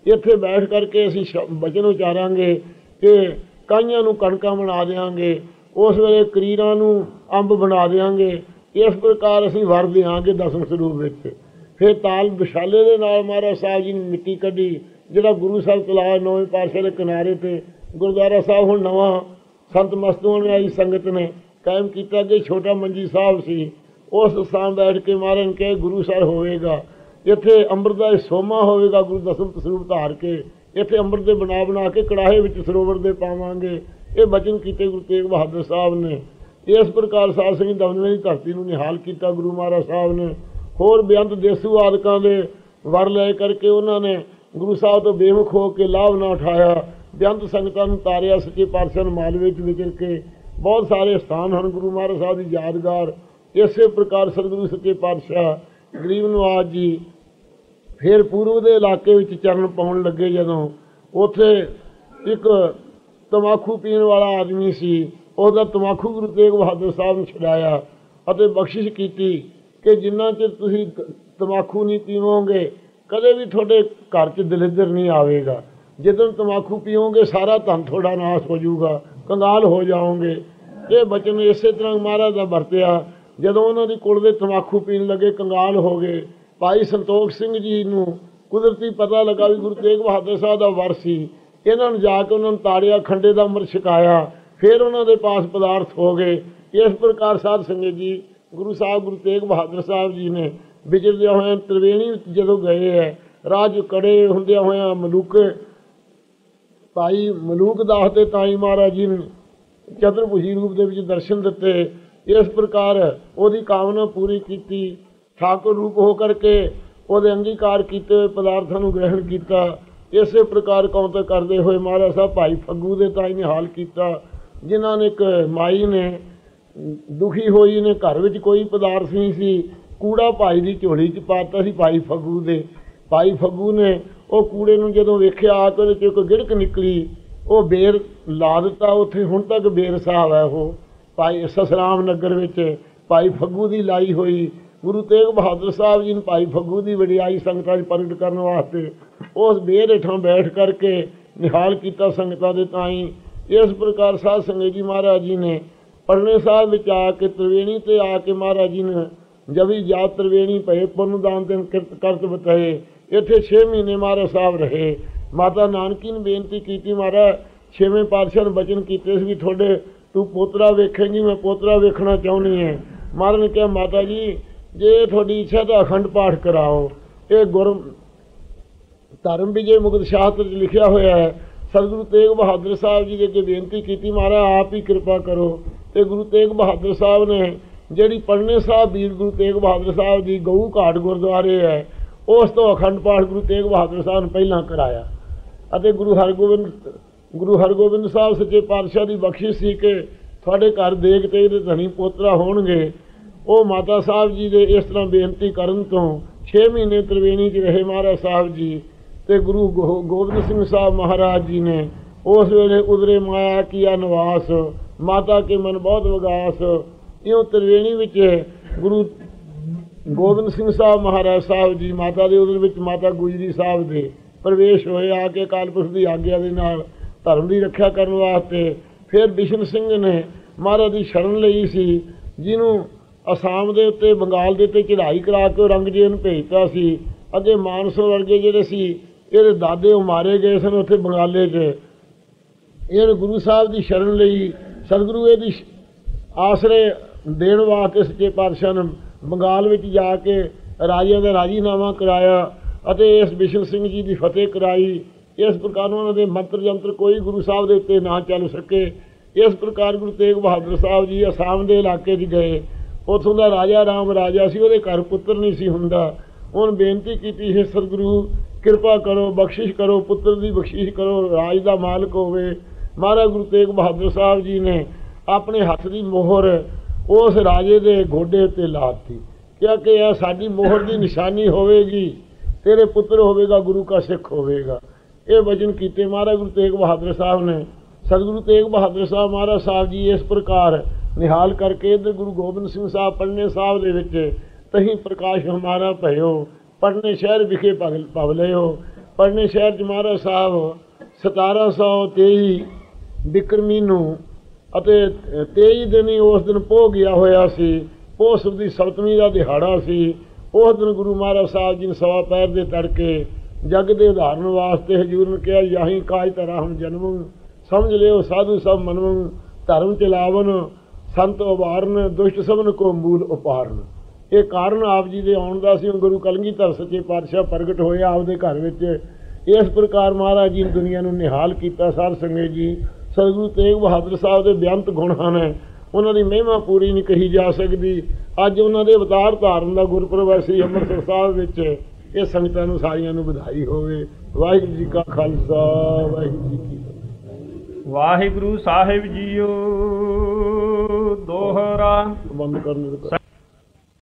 ਇੱਥੇ ਬੈਠ ਕਰਕੇ ਅਸੀਂ ਬਚਨ ਉਚਾਰਾਂਗੇ ਕਿ ਕਾਈਆਂ ਨੂੰ ਕਣਕਾਂ ਬਣਾ ਦਿਆਂਗੇ, ਉਸ ਵੇਲੇ ਕਰੀਰਾਂ ਨੂੰ ਅੰਬ ਬਣਾ ਦਿਆਂਗੇ। ਇਸ ਪ੍ਰਕਾਰ ਅਸੀਂ ਵਰ ਦਿਆਂਗੇ 10ਵੇਂ ਸਰੂਪ ਵਿੱਚ। ਫਿਰ ਤਾਲ ਵਿਸ਼ਾਲੇ ਦੇ ਨਾਲ ਮਹਾਰਾਜ ਸਾਹਿਬ ਜੀ ਨੇ ਮਿੱਟੀ ਕੱਢੀ, ਜਿਹੜਾ ਗੁਰੂ ਸਾਹਿਬ ਤਲਾਬ 9ਵੇਂ ਪਾਤਸ਼ਾਹ ਦੇ ਕਿਨਾਰੇ 'ਤੇ ਗੁਰਦੁਆਰਾ ਸਾਹਿਬ ਹੁਣ ਨਵਾਂ ਸੰਤ ਮਸਤੂਆਂ ਨੇ ਆਈ ਸੰਗਤ ਨੇ ਕਾਇਮ ਕੀਤਾ। ਕਿ ਛੋਟਾ ਮੰਜੀ ਸਾਹਿਬ ਸੀ, ਉਸ ਸਥਾਨ ਬੈਠ ਕੇ ਮਹਾਰਾਜ ਨੇ ਕਿਹਾ ਗੁਰੂ ਸਾਹਿਬ ਹੋਵੇਗਾ ਇੱਥੇ, ਅੰਮ੍ਰਿਤ ਦਾ ਸੋਮਾ ਹੋਵੇਗਾ, ਗੁਰੂ 10ਵੇਂ ਸਰੂਪ ਧਾਰ ਕੇ ਇੱਥੇ ਅੰਮ੍ਰਿਤ ਦੇ ਬਣਾ ਕੇ ਕੜਾਹੇ ਵਿੱਚ ਸਰੋਵਰ ਦੇ ਪਾਵਾਂਗੇ। ਇਹ ਬਚਨ ਕੀਤੇ ਗੁਰੂ ਤੇਗ ਬਹਾਦਰ ਸਾਹਿਬ ਨੇ। ਇਸ ਪ੍ਰਕਾਰ ਸਾਧ ਸੰਗਤ ਦਮਦਮੇ ਦੀ ਧਰਤੀ ਨੂੰ ਨਿਹਾਲ ਕੀਤਾ ਗੁਰੂ ਮਹਾਰਾਜ ਸਾਹਿਬ ਨੇ। ਹੋਰ ਬੇਅੰਤ ਦੇਸੂ ਆਦਿਕਾਂ ਦੇ ਵਰ ਲੈ ਕਰਕੇ ਉਹਨਾਂ ਨੇ ਗੁਰੂ ਸਾਹਿਬ ਤੋਂ ਬੇਮੁਖ ਹੋ ਕੇ ਲਾਭ ਨਾ ਉਠਾਇਆ। ਬੇਅੰਤ ਸੰਗਤਾਂ ਨੂੰ ਤਾਰਿਆ। ਸੱਚੇ ਪਾਤਸ਼ਾਹ ਨੂੰ ਮਾਲਵੇ ਵਿੱਚ ਵਿਚਰ ਕੇ ਬਹੁਤ ਸਾਰੇ ਸਥਾਨ ਹਨ ਗੁਰੂ ਮਹਾਰਾਜ ਸਾਹਿਬ ਦੀ ਯਾਦਗਾਰ। ਇਸੇ ਪ੍ਰਕਾਰ ਸਤਿਗੁਰੂ ਸੱਚੇ ਪਾਤਸ਼ਾਹ ਗਰੀਬ ਨਵਾਜ਼ ਜੀ ਫਿਰ ਪੂਰਬ ਦੇ ਇਲਾਕੇ ਵਿੱਚ ਚਰਨ ਪਾਉਣ ਲੱਗੇ। ਜਦੋਂ ਉੱਥੇ ਇੱਕ ਤੰਬਾਕੂ ਪੀਣ ਵਾਲਾ ਆਦਮੀ ਸੀ, ਉਹਦਾ ਤੰਬਾਕੂ ਗੁਰੂ ਤੇਗ ਬਹਾਦਰ ਸਾਹਿਬ ਨੂੰ ਛੁਡਾਇਆ ਅਤੇ ਬਖਸ਼ਿਸ਼ ਕੀਤੀ ਕਿ ਜਿੰਨਾ ਚਿਰ ਤੁਸੀਂ ਤੰਬਾਕੂ ਨਹੀਂ ਪੀਵੋਗੇ ਕਦੇ ਵੀ ਤੁਹਾਡੇ ਘਰ 'ਚ ਦਲਿੱਦਰ ਨਹੀਂ ਆਵੇਗਾ। ਜਦੋਂ ਤੰਬਾਕੂ ਪੀਓਗੇ ਸਾਰਾ ਧਨ ਤੁਹਾਡਾ ਨਾਸ਼ ਹੋ ਜਾਊਗਾ, ਕੰਗਾਲ ਹੋ ਜਾਓਗੇ। ਇਹ ਬਚਨ ਇਸੇ ਤਰ੍ਹਾਂ ਮਹਾਰਾਜ ਦਾ ਵਰਤਿਆ। ਜਦੋਂ ਉਹਨਾਂ ਦੀ ਕੁਲ ਦੇ ਤੰਬਾਕੂ ਪੀਣ ਲੱਗੇ, ਕੰਗਾਲ ਹੋ ਗਏ। ਭਾਈ ਸੰਤੋਖ ਸਿੰਘ ਜੀ ਨੂੰ ਕੁਦਰਤੀ ਪਤਾ ਲੱਗਾ ਵੀ ਗੁਰੂ ਤੇਗ ਬਹਾਦਰ ਸਾਹਿਬ ਦਾ ਵਰ ਸੀ। ਇਹਨਾਂ ਨੂੰ ਜਾ ਕੇ ਉਹਨਾਂ ਨੂੰ ਤਾੜਿਆ, ਖੰਡੇ ਦਾ ਅੰਮ੍ਰਿਤ ਛਕਾਇਆ, ਫਿਰ ਉਹਨਾਂ ਦੇ ਪਾਸ ਪਦਾਰਥ ਹੋ ਗਏ। ਇਸ ਪ੍ਰਕਾਰ ਸਾਧ ਸੰਗਤ ਜੀ ਗੁਰੂ ਸਾਹਿਬ ਗੁਰੂ ਤੇਗ ਬਹਾਦਰ ਸਾਹਿਬ ਜੀ ਨੇ ਵਿਚਰਦਿਆਂ ਹੋਇਆਂ ਤ੍ਰਿਵੇਣੀ ਜਦੋਂ ਗਏ ਹੈ, ਰਾਜ ਕੜੇ ਹੁੰਦਿਆਂ ਹੋਇਆਂ ਮਲੂਕ ਭਾਈ ਮਲੂਕ ਦਾਸ ਦੇ ਤਾਈ ਮਹਾਰਾਜ ਜੀ ਨੇ ਚਤੁਰਭੁਜੀ ਰੂਪ ਦੇ ਵਿੱਚ ਦਰਸ਼ਨ ਦਿੱਤੇ। ਇਸ ਪ੍ਰਕਾਰ ਉਹਦੀ ਕਾਮਨਾ ਪੂਰੀ ਕੀਤੀ। ਠਾਕੁਰ ਰੂਪ ਹੋ ਕਰਕੇ ਉਹਦੇ ਅੰਗੀਕਾਰ ਕੀਤੇ ਹੋਏ ਪਦਾਰਥਾਂ ਨੂੰ ਗ੍ਰਹਿਣ ਕੀਤਾ। ਇਸੇ ਪ੍ਰਕਾਰ ਕੌਂਤਕ ਕਰਦੇ ਹੋਏ ਮਹਾਰਾਜ ਸਾਹਿਬ ਭਾਈ ਫੱਗੂ ਦੇ ਤਾਈ ਨੇ ਹਾਲ ਕੀਤਾ, ਜਿਨ੍ਹਾਂ ਨੇ ਇੱਕ ਮਾਈ ਨੇ ਦੁਖੀ ਹੋਈ ਨੇ, ਘਰ ਵਿੱਚ ਕੋਈ ਪਦਾਰਥ ਨਹੀਂ ਸੀ, ਕੂੜਾ ਭਾਈ ਦੀ ਝੋਲੀ 'ਚ ਪਾਤਾ ਸੀ ਭਾਈ ਫੱਗੂ ਦੇ। ਭਾਈ ਫੱਗੂ ਨੇ ਉਹ ਕੂੜੇ ਨੂੰ ਜਦੋਂ ਵੇਖਿਆ ਆ ਕੇ ਉਹਦੇ 'ਚ ਇੱਕ ਗਿੜਕ ਨਿਕਲੀ, ਉਹ ਬੇਰ ਲਾ ਦਿੱਤਾ। ਉੱਥੇ ਹੁਣ ਤੱਕ ਬੇਰ ਸਾਹਿਬ ਹੈ ਉਹ ਭਾਈ ਸਸਰਾਮ ਨਗਰ ਵਿੱਚ ਭਾਈ ਫੱਗੂ ਦੀ ਲਾਈ ਹੋਈ। ਗੁਰੂ ਤੇਗ ਬਹਾਦਰ ਸਾਹਿਬ ਜੀ ਨੇ ਭਾਈ ਫੱਗੂ ਦੀ ਵਡਿਆਈ ਸੰਗਤਾਂ 'ਚ ਪ੍ਰਗਟ ਕਰਨ ਵਾਸਤੇ ਉਸ ਬੇਰ ਹੇਠਾਂ ਬੈਠ ਕਰਕੇ ਨਿਹਾਲ ਕੀਤਾ ਸੰਗਤਾਂ ਦੇ ਤਾਈਂ। ਇਸ ਪ੍ਰਕਾਰ ਸਾਧ ਸੰਗਤ ਜੀ ਮਹਾਰਾਜ ਜੀ ਨੇ ਪੜਨੇ ਸਾਹਿਬ ਵਿੱਚ ਆ ਕੇ ਤ੍ਰਿਵੇਣੀ 'ਤੇ ਆ ਕੇ ਮਹਾਰਾਜ ਜੀ ਨੇ ਜਵੀ ਜਾਤ ਤ੍ਰਿਵੇਣੀ ਪਏ ਪੁੰਨ ਦਾਨ ਤੇ ਕਰਤ ਬਤਾਏ। ਇੱਥੇ 6 ਮਹੀਨੇ ਮਹਾਰਾਜ ਸਾਹਿਬ ਰਹੇ। ਮਾਤਾ ਨਾਨਕੀ ਨੇ ਬੇਨਤੀ ਕੀਤੀ, ਮਹਾਰਾਜ ਛੇਵੇਂ ਪਾਤਸ਼ਾਹ ਨੇ ਬਚਨ ਕੀਤੇ ਸੀ ਵੀ ਤੁਹਾਡੇ ਤੂੰ ਪੋਤਰਾ ਵੇਖੇਂਗੀ, ਮੈਂ ਪੋਤਰਾ ਵੇਖਣਾ ਚਾਹੁੰਦੀ ਹੈ। ਮਹਾਰਾਜ ਨੇ ਕਿਹਾ ਮਾਤਾ ਜੀ ਜੇ ਤੁਹਾਡੀ ਇੱਛਾ ਤਾਂ ਅਖੰਡ ਪਾਠ ਕਰਾਓ। ਇਹ ਗੁਰ ਧਰਮ ਵਿਜੇ ਮੁਕਤ ਸ਼ਾਸਤਰ 'ਚ ਲਿਖਿਆ ਹੋਇਆ ਹੈ। ਸਤਿਗੁਰੂ ਤੇਗ ਬਹਾਦਰ ਸਾਹਿਬ ਜੀ ਦੇ ਅੱਗੇ ਬੇਨਤੀ ਕੀਤੀ, ਮਹਾਰਾਜ ਆਪ ਹੀ ਕਿਰਪਾ ਕਰੋ। ਤੇ ਗੁਰੂ ਤੇਗ ਬਹਾਦਰ ਸਾਹਿਬ ਨੇ ਜਿਹੜੀ ਪੜਨੇ ਸਾਹਿਬ ਵੀਰ ਗੁਰੂ ਤੇਗ ਬਹਾਦਰ ਸਾਹਿਬ ਦੀ ਗਊ ਘਾਟ ਗੁਰਦੁਆਰੇ ਹੈ, ਉਸ ਤੋਂ ਅਖੰਡ ਪਾਠ ਗੁਰੂ ਤੇਗ ਬਹਾਦਰ ਸਾਹਿਬ ਨੇ ਪਹਿਲਾਂ ਕਰਾਇਆ। ਅਤੇ ਗੁਰੂ ਹਰਗੋਬਿੰਦ ਸਾਹਿਬ ਸੱਚੇ ਪਾਤਸ਼ਾਹ ਦੀ ਬਖਸ਼ਿਸ਼ ਸੀ ਕਿ ਤੁਹਾਡੇ ਘਰ ਦੇਗ ਤੇਗ ਦੇ ਧਨੀ ਪੋਤਰਾ ਹੋਣਗੇ। ਉਹ ਮਾਤਾ ਸਾਹਿਬ ਜੀ ਦੇ ਇਸ ਤਰ੍ਹਾਂ ਬੇਨਤੀ ਕਰਨ ਤੋਂ 6 ਮਹੀਨੇ ਤ੍ਰਿਵੇਣੀ 'ਚ ਰਹੇ ਮਹਾਰਾਜ ਸਾਹਿਬ ਜੀ। ਤੇ ਗੁਰੂ ਗੋਬਿੰਦ ਸਿੰਘ ਸਾਹਿਬ ਮਹਾਰਾਜ ਜੀ ਨੇ ਉਸ ਵੇਲੇ ਉਦਰੇ ਮਾਇਆ ਕੀਆ ਨਿਵਾਸ, ਮਾਤਾ ਕੇ ਮਨ ਬਹੁਤ ਵਿਗਾਸ। ਇਉਂ ਤ੍ਰਿਵੇਣੀ ਵਿੱਚ ਗੁਰੂ ਗੋਬਿੰਦ ਸਿੰਘ ਸਾਹਿਬ ਮਹਾਰਾਜ ਸਾਹਿਬ ਜੀ ਮਾਤਾ ਦੇ ਉਦਰ ਵਿੱਚ ਮਾਤਾ ਗੁਜਰੀ ਸਾਹਿਬ ਦੇ ਪ੍ਰਵੇਸ਼ ਹੋਏ ਆ ਕੇ ਅਕਾਲ ਪੁਰਖ ਦੀ ਆਗਿਆ ਦੇ ਨਾਲ ਧਰਮ ਦੀ ਰੱਖਿਆ ਕਰਨ ਵਾਸਤੇ। ਫਿਰ ਬਿਸ਼ਨ ਸਿੰਘ ਨੇ ਮਹਾਰਾਜ ਦੀ ਸ਼ਰਨ ਲਈ ਸੀ, ਜਿਹਨੂੰ ਅਸਾਮ ਦੇ ਉੱਤੇ ਬੰਗਾਲ ਦੇ ਉੱਤੇ ਚੜ੍ਹਾਈ ਕਰਾ ਕੇ ਔਰੰਗਜ਼ੇਬ ਨੂੰ ਭੇਜਤਾ ਸੀ। ਅੱਗੇ ਮਾਨਸੋ ਵਰਗੇ ਜਿਹੜੇ ਸੀ ਇਹਦੇ ਦਾਦੇ ਉਹ ਮਾਰੇ ਗਏ ਸਨ ਉੱਥੇ ਬੰਗਾਲੇ 'ਚ। ਇਹ ਗੁਰੂ ਸਾਹਿਬ ਦੀ ਸ਼ਰਨ ਲਈ ਸਤਿਗੁਰੂ ਇਹਦੀ ਆਸਰੇ ਦੇਣ ਵਾਸਤੇ ਸੱਚੇ ਪਾਤਸ਼ਾਹ ਨੇ ਬੰਗਾਲ ਵਿੱਚ ਜਾ ਕੇ ਰਾਜਿਆਂ ਦਾ ਰਾਜੀਨਾਮਾ ਕਰਾਇਆ ਅਤੇ ਇਸ ਬਿਸ਼ਨ ਸਿੰਘ ਜੀ ਦੀ ਫਤਿਹ ਕਰਾਈ। ਇਸ ਪ੍ਰਕਾਰ ਉਹਨਾਂ ਦੇ ਮੰਤਰ ਜੰਤਰ ਕੋਈ ਗੁਰੂ ਸਾਹਿਬ ਦੇ ਉੱਤੇ ਨਾ ਚੱਲ ਸਕੇ। ਇਸ ਪ੍ਰਕਾਰ ਗੁਰੂ ਤੇਗ ਬਹਾਦਰ ਸਾਹਿਬ ਜੀ ਅਸਾਮ ਦੇ ਇਲਾਕੇ 'ਚ ਗਏ। ਉੱਥੋਂ ਦਾ ਰਾਜਾ ਰਾਮ ਰਾਜਾ ਸੀ, ਉਹਦੇ ਘਰ ਪੁੱਤਰ ਨਹੀਂ ਸੀ ਹੁੰਦਾ। ਉਹਨੇ ਬੇਨਤੀ ਕੀਤੀ ਹੈ ਸਤਿਗੁਰੂ ਕਿਰਪਾ ਕਰੋ, ਬਖਸ਼ਿਸ਼ ਕਰੋ, ਪੁੱਤਰ ਦੀ ਬਖਸ਼ਿਸ਼ ਕਰੋ, ਰਾਜ ਦਾ ਮਾਲਕ ਹੋਵੇ। ਮਹਾਰਾਜ ਗੁਰੂ ਤੇਗ ਬਹਾਦਰ ਸਾਹਿਬ ਜੀ ਨੇ ਆਪਣੇ ਹੱਥ ਦੀ ਮੋਹਰ ਉਸ ਰਾਜੇ ਦੇ ਗੋਡੇ ਉੱਤੇ ਲਾ ਦਿੱਤੀ, ਕਿਹਾ ਕਿ ਇਹ ਸਾਡੀ ਮੋਹਰ ਦੀ ਨਿਸ਼ਾਨੀ ਹੋਵੇਗੀ, ਤੇਰੇ ਪੁੱਤਰ ਹੋਵੇਗਾ, ਗੁਰੂ ਕਾ ਸਿੱਖ ਹੋਵੇਗਾ। ਇਹ ਵਚਨ ਕੀਤੇ ਮਹਾਰਾਜ ਗੁਰੂ ਤੇਗ ਬਹਾਦਰ ਸਾਹਿਬ ਨੇ। ਸਤਿਗੁਰੂ ਤੇਗ ਬਹਾਦਰ ਸਾਹਿਬ ਮਹਾਰਾਜ ਸਾਹਿਬ ਜੀ ਇਸ ਪ੍ਰਕਾਰ ਨਿਹਾਲ ਕਰਕੇ ਇੱਧਰ ਗੁਰੂ ਗੋਬਿੰਦ ਸਿੰਘ ਸਾਹਿਬ ਪੜਨੇ ਸਾਹਿਬ ਦੇ ਵਿੱਚ ਤਹੀਂ ਪ੍ਰਕਾਸ਼ ਹਮਾਰਾ ਭਇਓ, ਪੜਨੇ ਸ਼ਹਿਰ ਵਿਖੇ ਭਵ ਲਿਓ। ਪੜਨੇ ਸ਼ਹਿਰ 'ਚ ਮਹਾਰਾਜ ਸਾਹਿਬ 1723 ਬਿਕਰਮੀ ਨੂੰ ਅਤੇ 23 ਦਿਨ ਹੀ ਉਸ ਦਿਨ ਪੋਹ ਗਿਆ ਹੋਇਆ ਸੀ। ਪੋਹ ਸੁਦ ਦੀ ਸਪਤਮੀ ਦਾ ਦਿਹਾੜਾ ਸੀ। ਉਸ ਦਿਨ ਗੁਰੂ ਮਹਾਰਾਜ ਸਾਹਿਬ ਜੀ ਨੇ ਸਵਾ ਪੈਰ ਦੇ ਤੜਕੇ ਜਗ ਦੇ ਉਦਾਹਰਨ ਵਾਸਤੇ ਹਜ਼ੂਰ ਨੇ ਕਿਹਾ ਯਾਹੀ ਕਾਜ ਧਰਾ ਹੁਣ ਜਨਮ, ਸਮਝ ਲਿਓ ਸਾਧੂ ਸਭ ਮਨਵੰ, ਧਰਮ ਚਲਾਵਨ ਸੰਤ ਉਬਾਰਨ, ਦੁਸ਼ਟ ਸਭਨ ਕੋ ਮੂਲ ਉਪਾਰਨ। ਇਹ ਕਾਰਨ ਆਪ ਜੀ ਦੇ ਆਉਣ ਦਾ ਸੀ। ਗੁਰੂ ਕਲਗੀਧਰ ਸੱਚੇ ਪਾਤਸ਼ਾਹ ਪ੍ਰਗਟ ਹੋਏ ਆਪਦੇ ਘਰ ਵਿੱਚ। ਇਸ ਪ੍ਰਕਾਰ ਮਹਾਰਾਜ ਜੀ ਨੇ ਦੁਨੀਆ ਨੂੰ ਨਿਹਾਲ ਕੀਤਾ। ਸਾਧ ਸੰਗਤ ਜੀ ਸਤਿਗੁਰੂ ਤੇਗ ਬਹਾਦਰ ਸਾਹਿਬ ਦੇ ਬੇਅੰਤ ਗੁਣ ਹਨ, ਉਹਨਾਂ ਦੀ ਮਹਿਮਾ ਪੂਰੀ ਨਹੀਂ ਕਹੀ ਜਾ ਸਕਦੀ। ਅੱਜ ਉਹਨਾਂ ਦੇ ਅਵਤਾਰ ਧਾਰਨ ਦਾ ਗੁਰਪੁਰਬ ਹੈ ਸ੍ਰੀ ਅੰਮ੍ਰਿਤਸਰ ਸਾਹਿਬ ਵਿੱਚ। ਇਹ ਸੰਗਤਾਂ ਨੂੰ ਸਾਰੀਆਂ ਨੂੰ ਵਧਾਈ ਹੋਵੇ। ਵਾਹਿਗੁਰੂ ਜੀ ਕਾ ਖਾਲਸਾ, ਵਾਹਿਗੁਰੂ ਜੀ ਕੀ ਫਤਿਹ। ਵਾਹਿਗੁਰੂ ਸਾਹਿਬ ਜੀਓ। ਦੋਹਰਾ ਬੰਦ ਕਰਨ